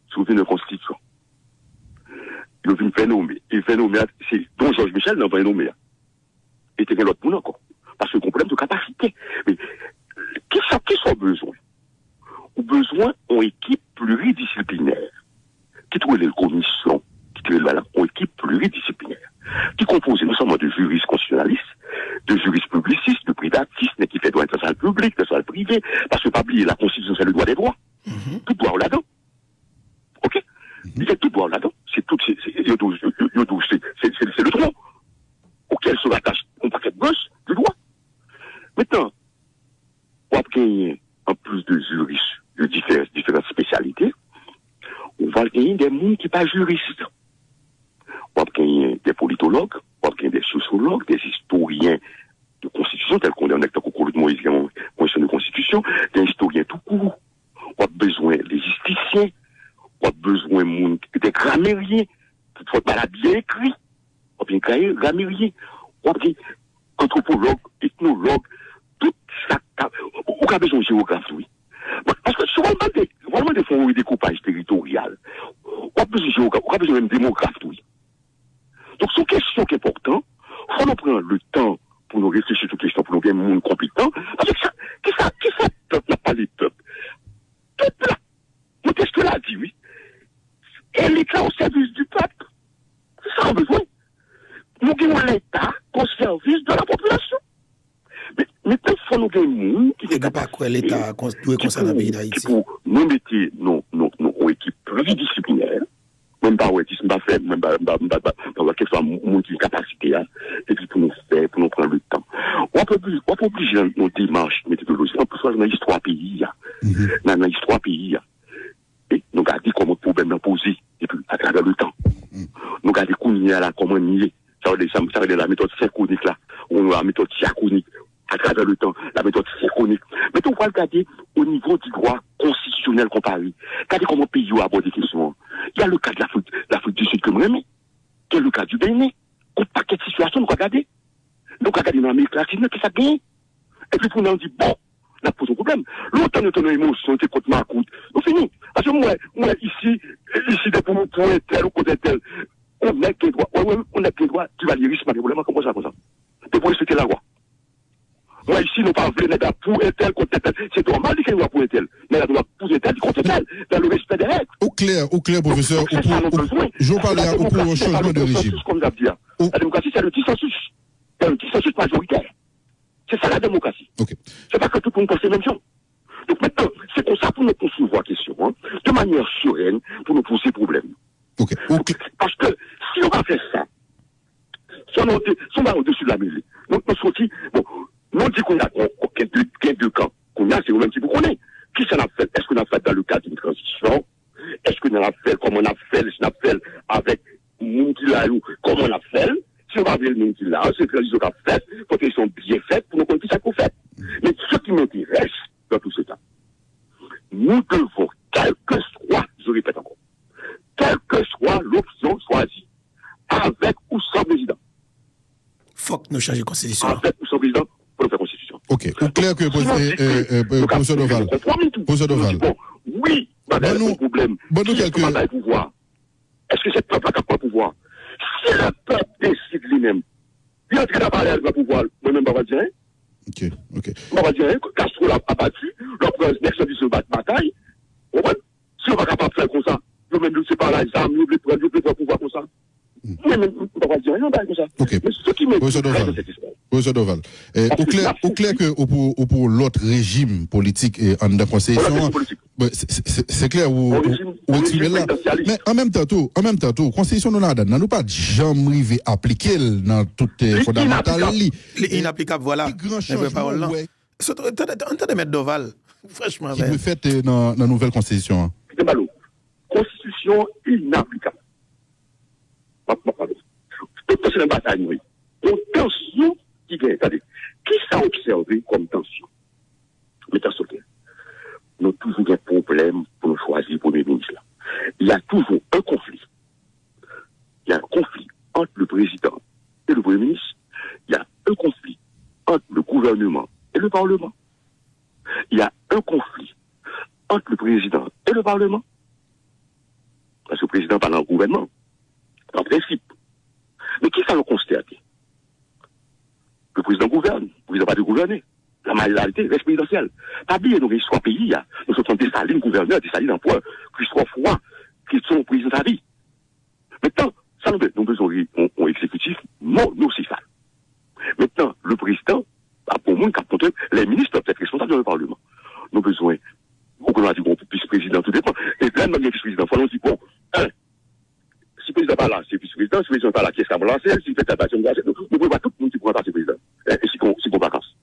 sur une constitution. Il veut faire nommer. Il fait nommer, c'est donc Georges Michel n'a pas nommé. Et il y a l'autre monde encore. Parce que le problème de capacité. Mais, qui sont besoin? Ou besoin d'une équipe pluridisciplinaire, qui trouve les commissions, qui trouve une équipe pluridisciplinaire, qui compose non seulement de juristes constitutionnalistes, de juristes publicistes, de privatistes, mais qui fait droit international public, international privé, parce que pas oublier la Constitution, c'est le droit des droits. Tout droit là-dedans. OK? Il y a tout droit là-dedans. C'est tout, c'est le droit auquel se rattache un paquet de gauche du droit. Maintenant, on va gagner, en plus de juristes, de différentes spécialités, on va gagner des gens qui ne sont pas juristes. On va gagner des politologues, on va gagner des sociologues, des historiens de constitution, tels qu'on est en acteur au cours de Moïse, commission de constitution, des historiens tout court. On a besoin des justiciens, on a besoin des grammairiens, qui ne pas bien écrit, on a bien créé grammairiens, on a besoin anthropologues, ethnologues, tout ça, on a besoin de géographe, oui. Parce que souvent, vraiment des fonds de découpage territorial, on a besoin de géographe, on a besoin même de démographe, oui. Donc, c'est une question qui est importante. Il faut nous prendre le temps pour nous réfléchir sur cette question, pour nous gagner un monde compétent. Parce que qui ça, peuple, n'a pas les peuples. Peuple, là. Mais qu'est-ce que l'a dit, oui? Et l'État au service du peuple. C'est ça, on a besoin. Nous gagnons l'État au service de la population. Mais maintenant, il faut nous gagner un monde qui est pas quoi l'État doit concerner le pays d'Haïti. Pour nous mettre nos équipes pluridisciplinaires, même pas fait, même pas quelle soit mon capacité, et puis pour nous prendre le temps. On peut obliger nos démarches méthodologiques, on peut faire dans l'histoire pays, dans l'histoire pays, et nous garder comment le problème est posé, et puis à travers le temps. Nous garder comment nier, ça veut dire la méthode synchronique là, ou la méthode diachronique, à travers le temps, la méthode synchronique. Mais on va regarder au niveau du droit constitutionnel comparé. Regardez comment le pays a abordé les questions. Il y a le cas de l'Afrique du Sud que moi j'aime, il y a le cas du Bénin, un paquet de situations, nous regardons. Nous regardons dans l'Amérique latine, qu'est-ce que ça gagne? Et puis pour nous, on dit, bon, on a posé un problème. Longtemps, nous avons une émotion, on était contre ma coûte. On finit. Parce que moi, ici, pour un tel ou côté tel, on n'a que droit, tu vas dire, pas de problème, comment ça, comme ça. Tu peux respecter la loi. Moi, ici, nous pas voulu pour un tel, côté tel. C'est normal qu'il y ait pour un tel. Mais la loi pour un tel, côté tel, dans le respect des règles. Au clair, professeur, je parlais au pour un changement de régime. Comme ça, la démocratie, c'est le dissensus. C'est le dissensus majoritaire. C'est ça la démocratie. C'est pas que tout le monde pense la même chose. Donc maintenant, c'est comme ça pour nous poursuivre la question, hein, de manière sereine, pour nous poser problème. Parce que si on va faire ça, si on va au-dessus de la mêlée, nous sortis, bon, nous dit qu'on a deux camps. Qu'on a, c'est au même type qu'on est. Qui s'en a fait? Est-ce qu'on a fait dans le cadre d'une transition? Est-ce qu'on a fait comme on a fait, avec Moukila ou comme on a fait? Si on va voir le Moukila, c'est que les autres ont fait, parce qu'ils sont bien faits pour nous connaître ça qu'on fait. Mais ce qui m'intéresse dans tout ce temps, nous devons, quel que soit, je répète encore, quelle que soit l'option choisie, avec ou sans président. Faut que nous changions la constitution. Avec ou sans président, pour nous faire constitution. Ok. Au clair que professeur Doval. Professeur Doval. Oui, madame, le problème. Quelques pouvoir. Est-ce que c'est peuple qui a pas pouvoir? Si le peuple décide lui-même, il entre dans la barrière de pouvoir, moi-même, je ne vais pas dire rien. Ok. Je ne vais pas dire rien. Castro l'a battu, l'autre personne se bat bataille. Si on n'est pas capable de faire comme ça, nous-mêmes, nous ne sommes pas là, ils ont le pouvoir comme ça. Moi-même, je ne vais pas dire rien comme ça. Mais ce qui me dit, c'est cette Professeur Doval, au clair que pour l'autre régime politique et en constitution, c'est clair où exprimez là. Mais en même temps, constitution nous n'a nous pas jamais arrivé à appliquer dans toutes les fondamentales. Inapplicable, voilà. Entendez, M. Doval, franchement. Qui peut fait dans la nouvelle constitution. Constitution inapplicable. Tout c'est une bataille, oui. Donc, tension qui vient, c'est-à-dire, qui s'est observé comme tension? Mais dans ce cas, nous avons toujours des problèmes pour nous choisir le Premier ministre. Il y a toujours un conflit. Il y a un conflit entre le président et le Premier ministre. Il y a un conflit entre le gouvernement et le Parlement. Il y a un conflit entre le président et le Parlement. Parce que le président parle en gouvernement, en principe. Mais qui ça le constater? Le président gouverne, le président pas de gouverner. La majorité reste présidentielle. Pas bien, nous, soit pays, nous sommes des salines gouverneurs, des salines empereurs, qui soient froids, qui sont présidents à vie. Maintenant, ça nous besoin d'un exécutif monocéphale. Maintenant, le président, pour moi, les ministres peuvent être responsables dans le Parlement. Nous avons besoin, on a dit, bon, vice-président, tout dépend. Et là, même vice-président, il faut dire, bon, si le président n'est pas là, c'est vice-président, si le président n'est pas là, qui est-ce qu'on va lancer, si le président n'est pas là, nous ne pouvons pas tout le monde qui pourra passer président. Et si qu'on vacances.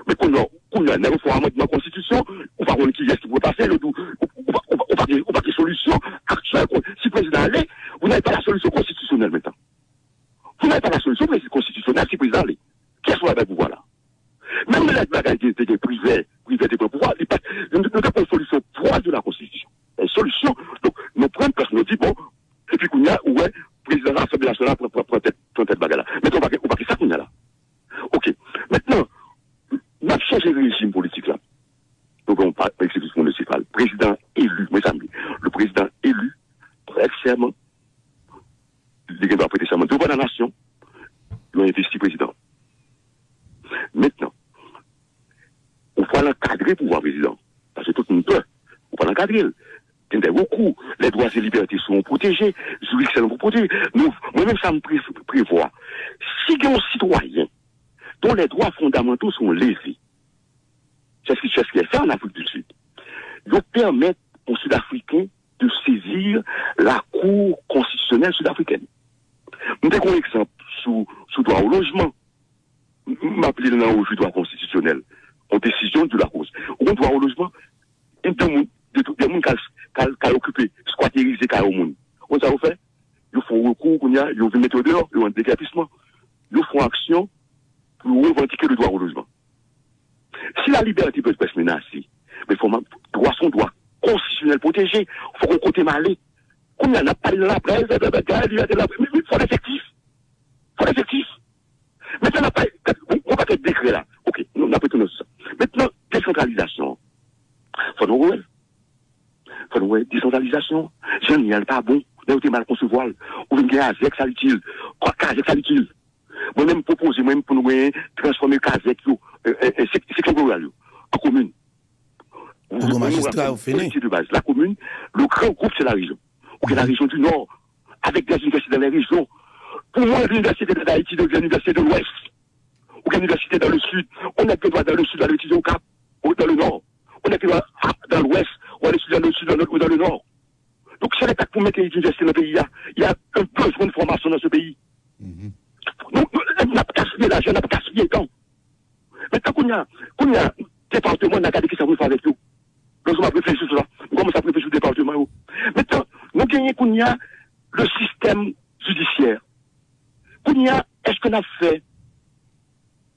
Mais qu'on a un amendement de la Constitution, on va voir qui est-ce qui pourrait passer, on va dire des solutions actuelles. Si le président allait, vous n'avez pas la solution constitutionnelle maintenant. Vous n'avez pas la solution constitutionnelle si le président allait. Qui est-ce qu'on va pouvoir là? Même les bagages qui privés des pouvoirs, nous n'avons pas une solution proche de la Constitution. Une solution, donc, nous prenons personne, nous dit, bon, et puis qu'on y a, ouais, le président de l'Assemblée nationale prend tête bagarre là. Mais on va faire ça qu'on y a là. Ok. Maintenant, on a changé le régime politique là. Donc on parle d'exécution municipale. Président élu, mes amis. Le président élu, prête serment. Il doit prêter serment devant la nation. Il a investi président. Maintenant, on va l'encadrer pour voir président. Parce que tout le monde peut. On va l'encadrer. Il y a beaucoup. Les droits et libertés sont protégés. Les juridictions sont protégées. Moi-même, ça me prévoit. Si il y a un citoyen dont les droits fondamentaux sont lésés, c'est ce qui est fait en Afrique du Sud, ils permettent aux Sud-Africains de saisir la Cour constitutionnelle sud-africaine. Nous avons un exemple sous droit au logement. M'appeler dans le droit constitutionnel, en décision de la cause. Au droit au logement, il y a des gens qui ont occupé, squattérisé, qui ont on ça fait, ils font recours, ils vont mettre dehors, ils ont un décapissement, ils font action pour revendiquer le droit au logement. Si la liberté peut être menacée, mais il faut son droit constitutionnel protégé, il faut qu'on compte malé. Comme il n'y a pas de la presse, il faut l'effectif. Il faut l'effectif. Maintenant, on va faire décret là. Ok, on a pas tout ça. Maintenant, décentralisation. Il faut nous faut nous décentralisation. J'en ai pas bon. Là où t'es mal concevoir. Ou bien Kazek, ça l'utile. Quoi, Kazek, ça l'utile. Moi-même proposer, moi-même pour nous transformer Kazek, section rurale, en commune. Pour magistrat, vous fini. De base. La commune, le grand groupe, c'est la région. Ou la région du Nord, avec des universités dans les régions. Pour moi, l'université d'Haïti devient l'université de l'Ouest. Ou l'université dans le Sud. On a que droit dans le Sud, dans l'étudier au Cap, ou dans le Nord. On a que droit dans l'Ouest, ou à l'étudier dans le Sud, ou dans le Nord. Donc, c'est l'état pour mettre les universités dans le pays. Il y a un besoin de formation dans ce pays. Donc, on n'a pas gaspillé l'argent, on n'a pas gaspillé le temps. Maintenant qu'on y a département, on a regardé qui ça veut faire avec nous. Donc, on va réfléchir sur ça. On commence à réfléchir au département. Maintenant, nous gagnons qu'on y a le système judiciaire. Qu'on y a, est-ce qu'on a fait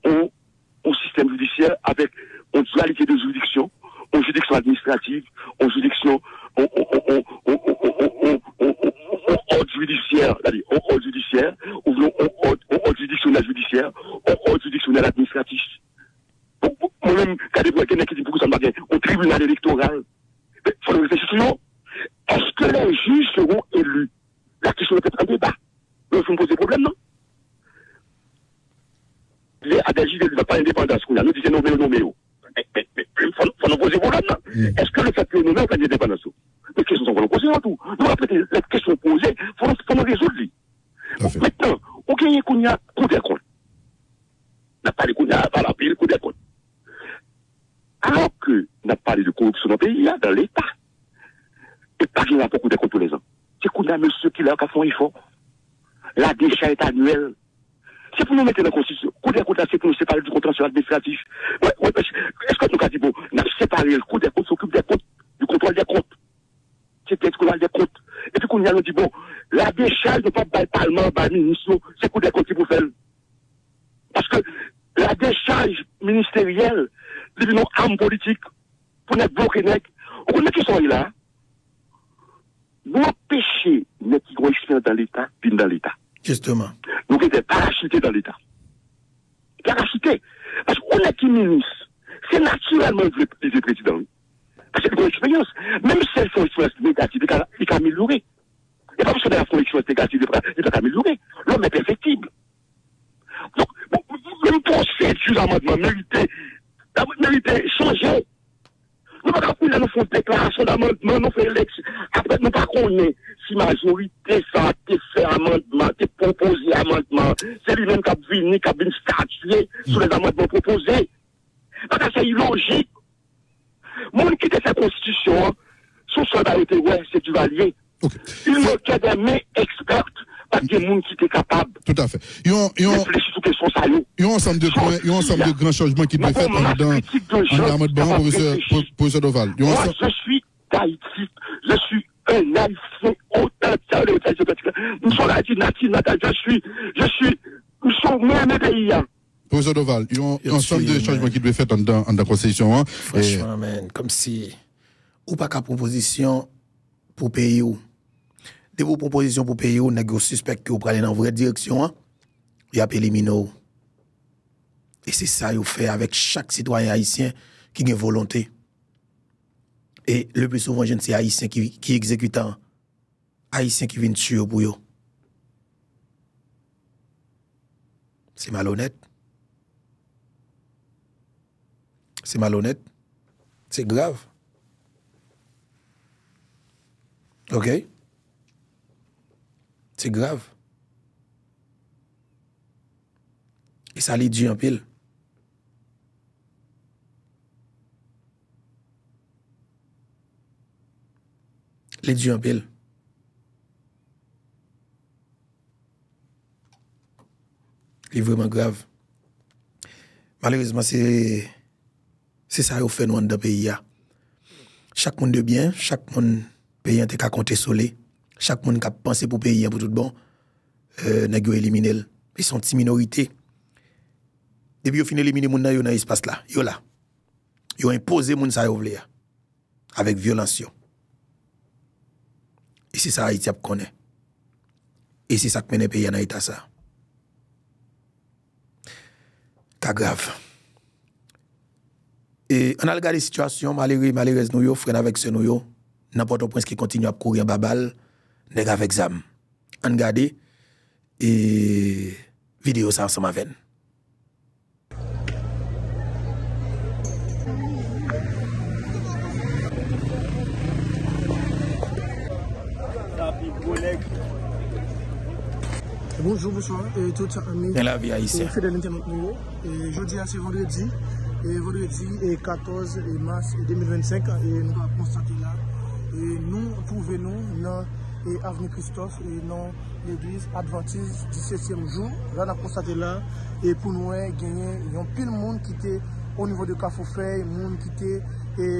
un système judiciaire avec une dualité de juridiction, une juridiction administrative, une juridiction, ordre judiciaire, ordre judiciaire, ou ordre juridictionnel judiciaire, ordre juridictionnel administratif. Moi-même, quand je vois quelqu'un qui dit beaucoup ça m'a gagné, au tribunal électoral, il faut réfléchir sur nous. Est-ce que les juges seront élus? La question est peut-être un débat. Il faut me poser problème, non? Les ADJ ne pas indépendance qu'on a. Nous disons nommé. Mais il faut nous poser problème, non? Est-ce que le fait que nous n'avons pas d'indépendance? Les questions sont posées en tout. Nous, après, les questions posées, il faut nous résoudre. Maintenant, on gagne qu'on a coup des comptes. On n'a pas de coup des comptes. Alors que on a parlé de corruption dans le pays, dans l'État, et pas qu'il y a beaucoup de comptes tous les ans. C'est qu'on a monsieur qui l'a fait un effort. La décharge est annuelle. C'est pour nous mettre dans la Constitution. Coup des comptes, c'est pour nous séparer du contentieux administratif. Est-ce que nous avons dit, bon, on a séparé le coup des comptes, s'occupe des comptes, du contrôle des comptes. C'était le contrôle des comptes. Et puis qu'on a dit, bon, la décharge ne peut pas le Parlement, le ministre, c'est coup des comptes qui vous fait. Parce que la décharge ministérielle, c'est une arme politique pour nous bloquer. On connaît qui sont là. Nous empêcher les qui ont expérience dans l'État, puis dans l'État. Justement. Nous sommes parachutés dans l'État. Parachutés. Parce qu'on est qui ministre, c'est naturellement le président. Parce qu'il a une expérience. Même si elles font une expérience négative, il peut améliorer. Et pas parce qu'elles font une expérience négative, il peut améliorer. L'homme est perfectible. Donc, même procédure d'amendement mérité changer. Nous ne pouvons pas faire une déclaration d'amendement, nous faisons l'élection. Après, nous ne pouvons pas si majorité ça te fait amendement, te proposer amendement. C'est lui-même qui a venu statuer sur les amendements proposés. Parce que c'est illogique. Mon qui était sa constitution, son solidarité, ouais, c'est du valier. Il manquait des mains expertes. Pas des gens qui étaient capables. Tout à fait. Il y a un ensemble de points, il y a un ensemble de grands changements qui doivent être dans la mode bon, professeur Doval. Moi, je suis d'Haïti. Je suis un Haïtien authentique. Nous sommes Haïti natif, nous sommes même pays. Professeur Doval, il y a un ensemble de changements qui doivent être faits dans la Constitution. Franchement, comme si, ou pas qu'à proposition pour payer ou. De vos propositions pour payer, on a suspect que vous prenez dans la vraie direction, il y a éliminé. Et c'est ça qu'il fait avec chaque citoyen haïtien qui a une volonté. Et le plus souvent, je ne sais haïtien qui exécute, haïtien qui vient tuer pour eux. C'est malhonnête. C'est malhonnête. C'est grave. OK? C'est grave. Et ça lui dit en pile. Les dit en pile. C'est vraiment grave. Malheureusement, c'est ça qui fait nous dans le pays. Chaque monde de bien, chaque monde payant est qu'à compter sur lui. Chaque monde qui a pensé pour payer pour tout bon, n'a pas éliminé. Ils sont une minorité. Depuis qu'ils ont fini d'éliminer les gens dans l'espace là, ils là. Ils ont imposé les gens avec violence. Et c'est ça Haïti connaît. Et c'est ça qui mène le pays dans l'état ça. C'est grave. Et on a regardé la situation, malheureuse nous, frère avec ce nous, n'importe Prince qui continue à courir en babal, nèg avec zam. On regarde et vidéo ça ensemble avec. Bonjour, bonsoir, et tout amis. Dans la vie haïtienne. Fidèle internet nous. Et jeudi, c'est vendredi. Et vendredi, 14 mars 2025. Et nous avons constaté là. Et nous trouvons dans l'avenue Christophe et dans l'église adventiste 17e jour. Là, nous avons constaté là. Et pour nous, gagner, il y a pile de monde qui était au niveau de Cafoufeuille, monde qui était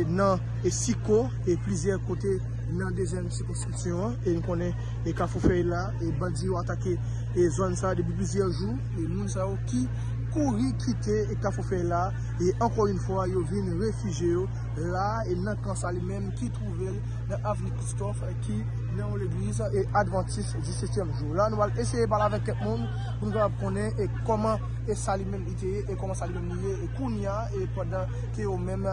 dans Siko et plusieurs côtés dans la deuxième circonscription. Et nous connaissons les Cafoufeuille là. Et bandits ont attaqué les zones ça depuis plusieurs jours. Et nous savons qui courir quitter et Cafoufeuille là. Et encore une fois, ils viennent réfugiés là. Et dans le camp lui-même qui trouvait dans l'avenue Christophe qui dans l'église et adventiste 17e jour. Là, nous allons essayer de parler avec tout le monde pour nous connaître et comment et ça lui-même était et comment ça lui-même est et Kounia et pendant qu'ils ont même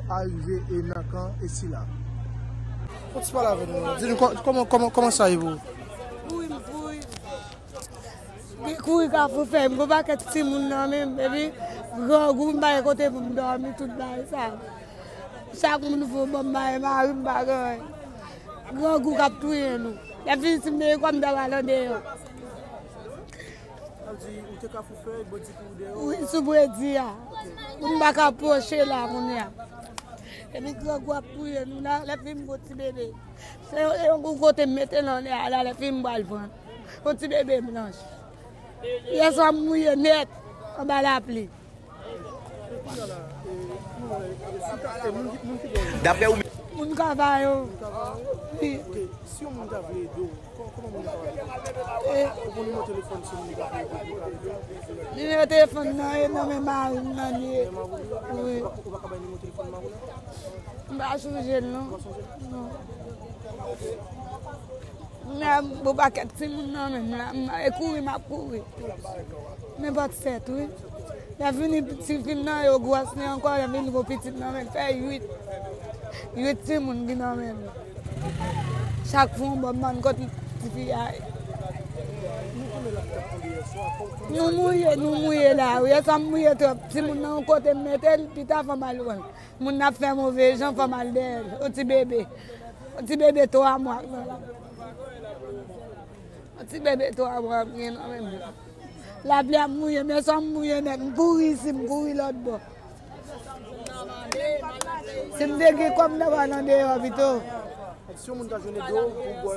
arrivé et dans le camp ici là. Quand tu parles avec nous, dis-nous comment ça est vous? Oui, courir Cafoufeuille, je ne peux pas que petit monde même, et puis grand groupe à côté pour me dormir tout ça. Chaque monde faut bombarder ma grand groupe a tué nous. La fille se met comme dans la dehors. Oui, sous dire. On va pas approcher là mon ya. Et puis grand groupe a tué nous là, la fille me petit bébé. C'est un côté mettre là la fille me va le prendre. Un petit bébé blanche. Ils sont mouillés net, on va l'appeler. D'après où Mon travail. Oui. Si on monte avec l'eau, comment on va on numéro de téléphone si on numéro de téléphone, non, mais ma oui. On va pas numéro de téléphone Maroula? On va changer, non? Non. Je ne pas qu'être si je courir, je courir. N'importe quoi, oui. Il a venu petit film, il a gros encore, il a venu petit, il fait 8 personnes qui sont même. Chaque fois, on va quand il fait. Nous mouillons là, oui, ça mouille trop. Si nous avons côté métal, puis ça fait mal. Nous avons fait mauvais, j'en fais mal d'elle. Un petit bébé 3 mois. Un petit bébé 3 mois, la pluie a mouillé, mais ça mouille net. Je cours ici, je cours l'autre bord. C'est une dégueu comme dans le dehors, vite. Si on a donné d'eau, pour va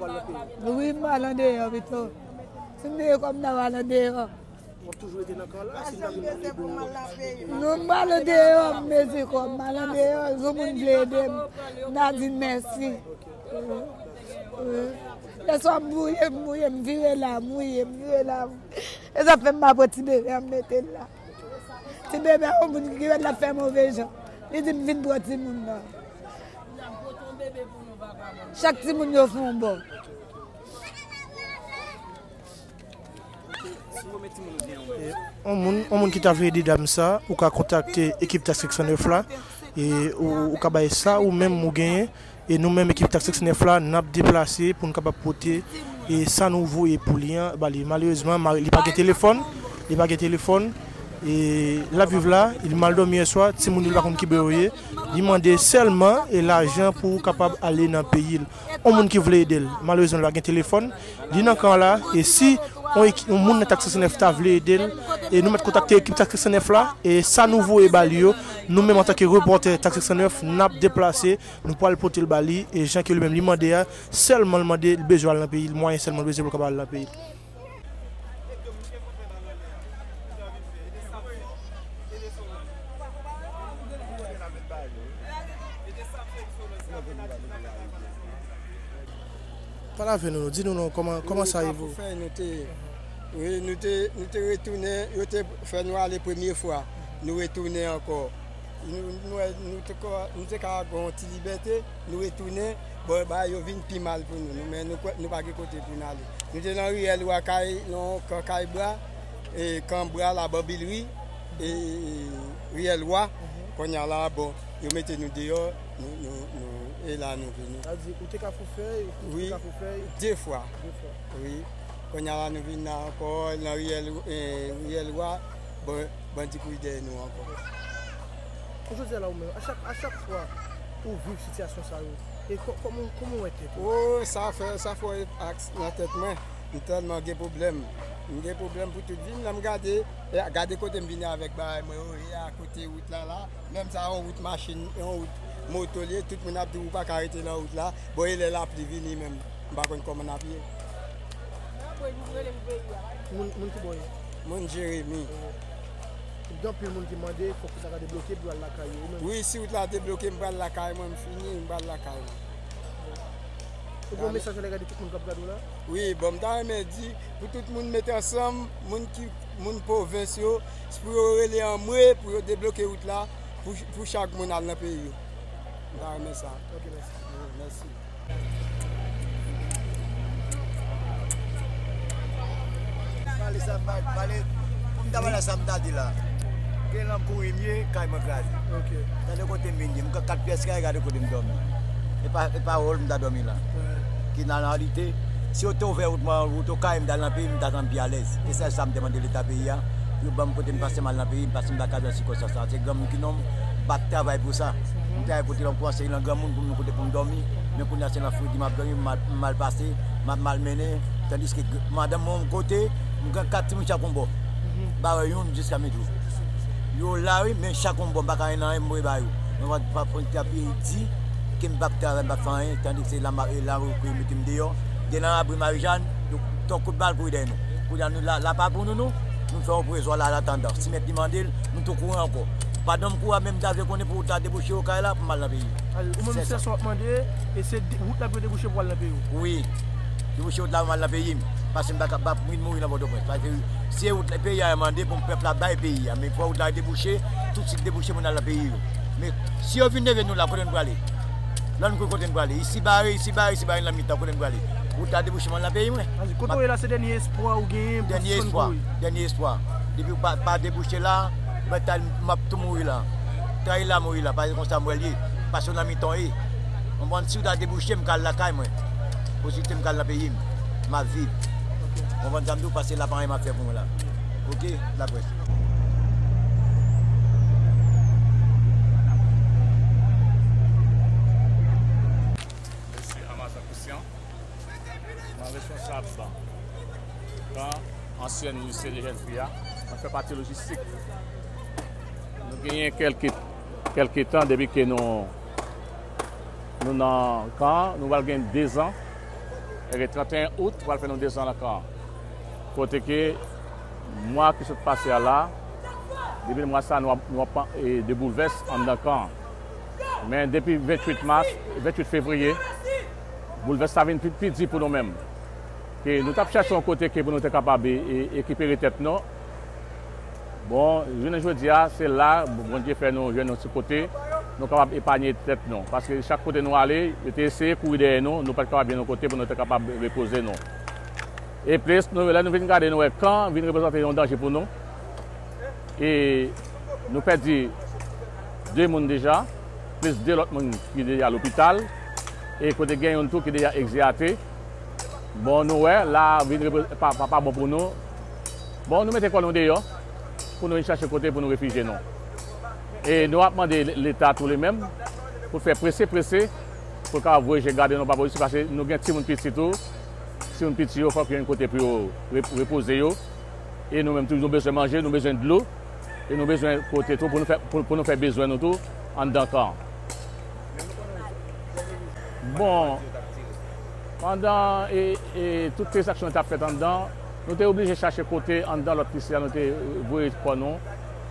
le oui, je vais dans dehors, vite. C'est une dégueu comme dans le dehors. On a toujours été dans le camp là, si nous avons nous allons dehors, mais c'est comme dans dehors, je vais aider. Je dis merci. Laisse-moi mouiller, me virer là, mouiller là. Et ça fait ma petite bébé à me mettre là. Petit bébé, on qui va la faire mauvais gens. Il dit, viens pour petit monde là. Chaque petit monde a fait un bon. On monde qui t'a fait des dames ça, ou qu'a contacté l'équipe Tax 69 là, et ou qu'a baillé ça, ou même ou gagné. Et nous-mêmes, l'équipe Tax 69 là, nous avons déplacé pour nous capables porter et ça nous vaut et pour lien. Malheureusement, il n'a pas de téléphone. Il n'a pas de téléphone. Et la vive là, il mal dormi hier soir. Si mon il va qui il demandait seulement l'argent pour capable aller dans le pays. On monde qui voulait aider. Malheureusement, il n'a pas de téléphone. Il dit quand là et si on monde de Tax 69 t'a voulu aider et nous mettre contacter l'équipe Tax 69 là et ça nous vaut et balio. Nous-mêmes en tant que reporter Tax 69, nous avons déplacé, nous pouvons porter le bali et Jean qui lui-même demandé seulement demander le besoin dans le pays, le moyen seulement le besoin pour capable dans le pays. Parlez avec nous, dis-nous comment ça évolue. Oui, nous sommes retournés, nous avons fait nous aller la première fois, nous retournons encore. Nous avons une liberté, nous retournons, bon, ils viennent plus mal pour nous, mais nous n'avons pas de côté pour nous aller. Nous sommes dans Riel Ouakaï, dans Caïbra, et Cambra, la Babilerie, et Riel Ouak, qu'on y a là, bon, ils mettent nous dehors. et là, nous venons. C'est-à-dire, vous avez fait Oui, 2 fois. Oui. Quand on a nous venons encore, dans Riel Roi, bon, petit coup de nous encore. Aujourd'hui, là, à chaque fois, vous vivez une situation, ça, et comment vous êtes? Oh, ça fait dans la tête, moi. Tellement de problèmes. J'ai des problèmes pour toute vie. Je regarde côté je viens avec moi, à côté route là, même ça en route machine, en route motorier, tout le monde a dit pas arrêter la route là. Bon, il est là pour venir même. Je ne sais pas comment on a pied. Mon Jérémy. Donc, le monde qui m'a dit qu'il faut que ça soit débloqué pour la caille. Oui, si vous l'avez débloqué, je vais la caille, moi je finis, je vais la caille. Vous avez un message à l'égard de tout le monde qui a là? Oui, bon, je me dit pour tout le monde mettre ensemble, les provinciaux, pour aller en moi, pour débloquer route là, pour chaque monde dans le pays. Je me ça. Ok, merci. Merci. Ndabala samedi là. Quel homme courir mieux quand il me grade. OK. Dans le côté mini, me 4 pièces qui regarde côté me dormir. Et pas rôle me dormir là. Qui dans la réalité, si on est ouvert route au calme dans le pays, me t'attend bien à l'aise. Et ça me demande l'état pays là. Puis bon côté me passer mal dans le pays, passer me dans circonstance. C'est grand monde qui non pas travail pour ça. On travaille pour le conseil dans grand monde pour me côté pour me dormir. Mais pour c'est la fruit m'a dormi mal passé, mal mené, tandis que madame mon côté, me 4 minutes à combo. Bah jusqu'à midi. Yo là oui mais chaque combo pas quand un moi ba yo. On va pas prendre tapis dit que me bactérie pas faire tandis que c'est la rue que me dehors. Dans abri Marie-Jeanne, ton coup de balle pour aider nous. Pour nous là pas pour nous faisons pour là l'attendant. Si me demander nous tout courant encore. Pas d'homme pour même d'avoir qu'on est pour déboucher au cas là pour mal dans pays. Vous même c'est soit demander et c'est route là pour déboucher pour le pays. Oui. Déboucher là mal dans pays. Parce que je ne peux pas mourir dans votre parce que si le pays a demandé pour le peuple là-bas le pays, mais il faut déboucher, tout de suite déboucher dans le pays. Mais si on vient avec nous là, côté nous aller. Là nous côté nous aller. Ici barré la mi-temps côté nous aller. Pour ta déboucher dans le pays. Côté là c'est dernier espoir ou gain. Dernier espoir. Depuis pas déboucher là, m'a tout mourir là. Trahi là mourir là parce que ça moi lié parce qu'on a mi-temps on va si on déboucher me la caille moi. Positif me la pays. Ma vie. On va nous passer là par m'a fait pour là. OK, la presse. Monsieur Amasa Christian, mon responsable quand ancien ministre de l'Intérieur, on fait partie logistique. Nous gagnons quelques temps depuis que nous dans camp, nous allons gagner 2 ans. Et le 31 août, nous allons faire 2 ans là camp. Côté que moi qui suis passé là, depuis le mois ça nous de bouleverse en camp. Mais depuis 28 février, bouleverse ça vient plus dit pour nous-mêmes. Que nous avons cherché un côté pour nous être capables d'équiper les têtes. Bon, je dis, c'est là, bon Dieu fait nous jeunes de ce côté, nous sommes capables d'épargner les têtes. Parce que chaque côté nous aller, nous essayons de courir derrière nous, nous ne sommes pas capables de nos côtés pour nous être capables de reposer. Et plus, nous venons regarder nous quand nous représenter un danger pour nous. Et nous perdons 2 personnes déjà, plus 2 autres personnes qui sont déjà à l'hôpital. Et côté gagne un tout qui est déjà exécuté. Bon, nous, là, pas bon pour nous. Bon, nous mettons quoi nous dehors pour nous chercher côté pour nous réfugier. Non. Et nous avons demandé l'État tous les mêmes pour faire presser, pour qu'on garder nos papas ici parce que nous avons un petit tout. Si on petit, il faut qu'il y ait un côté pour reposer. Et nous-mêmes, toujours besoin de manger, nous avons besoin de l'eau. Et nous avons besoin de côté tout pour nous faire besoin de tout en dedans camp. Bon, pendant toutes les actions que nous avons faites en dedans, nous sommes obligés de chercher côté en dedans l'autre lycée, nous avons vu pour nous,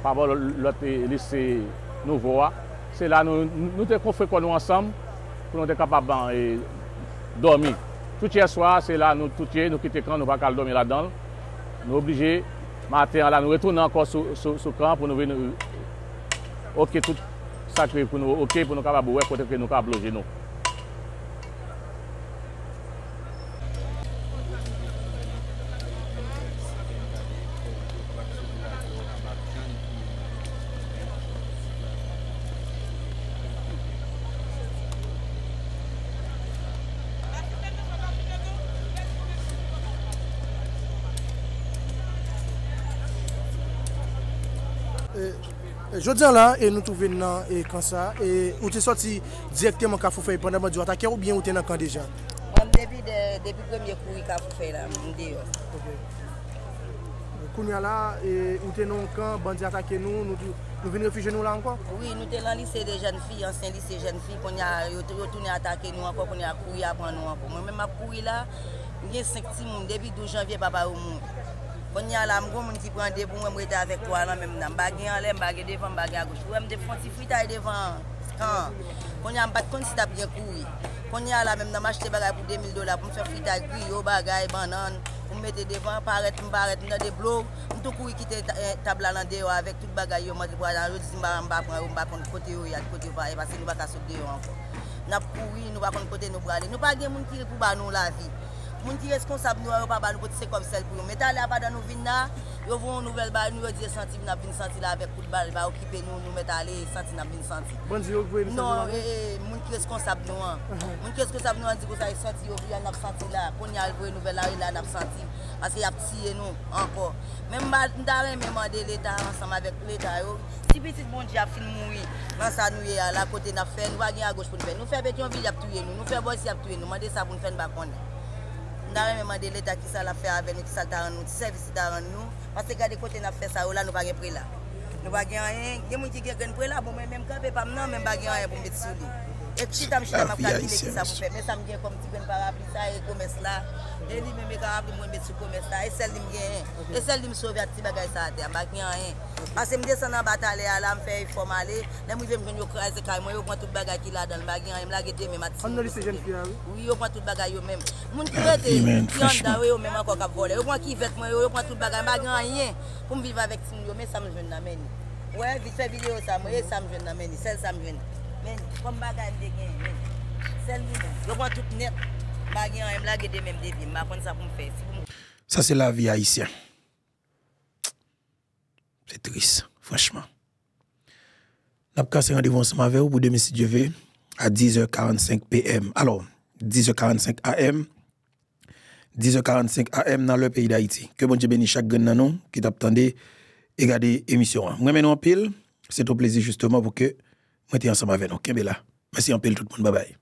par rapport à l'autre lycée nouveau. C'est là nous avons fait nous ensemble pour nous être capables de dormir. Tout hier soir, c'est là nous quittons quand nous ne pouvons pas dormir là-dedans. Nous sommes obligés, matin, là, nous retournons encore sur le camp pour nous venir. OK, tout sacré pour nous, OK, pour nous capables de côté que nous capables loger nous. Je dis là, et nous trouvons dans et quand ça, et où tu es sorti directement quand vous faites pendant du attaquer ou bien où tu es dans le camp déjà? Depuis le premier coup, il a fait là, Kounia là, et où tu es dans le camp, bandit attaquer nous venons réfugier nous là encore? Oui, nous sommes dans le lycée des jeunes filles, ancien lycée jeunes filles, qu'on a retourné attaquer nous encore, qu'on a couru après nous encore. Moi-même, je couru là, j'ai 5 petits moun, depuis 12 janvier, papa au monde. Quand il y a là, je qui prend des bons, je suis avec toi là même. Je suis en l'air, je suis devant, je suis à gauche. Je suis un petit fritaille devant. Quand il y a un bat de si tu as bien couru. Quand il y a là même, je acheté pour $2000 pour me faire fritaille, grillot, bagaille, banane. Pour me mettre devant, paraître dans des blocs. Je suis couru quitter table là dehors avec tout le bagaille. Je dis, je ne vais pas prendre côté où il y a côté parce que nous ne pouvons pas sortir dehors encore. Nous avons couru, nous ne pouvons pas côté nous aller. Nous ne pouvons pas gens qui pour nous la vie. Moun qui responsable nous pas ba nous c'est comme celle pour mais là pas dans nous vinn yo vont nouvelle ba nous dire senti n'a vinn senti là avec coup de balle va occuper nous mettre aller senti n'a vinn senti bon Dieu vous non moun qui responsable nous moun qui responsable nous dit que ça senti yo n'a senti là qu'on y a voir nouvelle là n'a senti parce qu'il y a tiré nous encore même m'dare même demander l'état ensemble avec l'état yo si petit bon Dieu a fin mourir dans ça nous là côté n'a fait nous va gagner à gauche pour nous faire nous faire Pétionville a tuer nous faire Boissy a tuer nous demander ça pour nous faire pas connaître. Nous avons demandé l'État qui ça l'a fait avec nous, qui ça t'a rendu, service t'a rendu nous. Parce que quand côté n'a fait ça, là, nous pas gagner prix là. Nous pas gagner rien. Il y a des gens qui gagnent prix là, bon même quand pas non, même pas gagner rien pour mettre sur lui. Et chita m'a calculé qui ça pour faire, mais ça me gagne comme petit ben parapluie ça et commerce là. Et lui même parapluie moi mettre sur commerce là et celle lui me gagne. Et celle lui me sauver à petit bagage ça terre, pas gagner rien. Parce que me descend en bataille là, me faire formaler, là moi me yo craser kai moi yo prend tout bagage qui là dans le bagage, me la guetter même à on a lycée jeune fille là oui, yo prend tout bagage yo même. Moun qui rete qui en da yo même encore cap voler. Yo prend qui vête moi yo prend tout bagage, pas rien pour me vivre avec yo mais ça me jeune d'amène. Ouais, vite fait vidéo ça moi ça me jeune d'amène, celle ça me jeune. Mais comme bagage de gain, celle lui je prends tout net. Bagage me la guetter même depuis, m'a prendre ça pour me faire. Ça c'est la vie haïtienne. C'est triste, franchement. Nous avons rendez-vous ensemble avec vous pour demain si Dieu veut à 10h45 PM. Alors, 10h45 AM, 10h45 AM dans le pays d'Haïti. Que bon Dieu bénisse chaque gagnant qui t'attendait et regarder l'émission. Moi, maintenant, en pile, c'est un plaisir justement pour que nous soyons ensemble avec nous. Merci en pile tout le monde. Bye bye.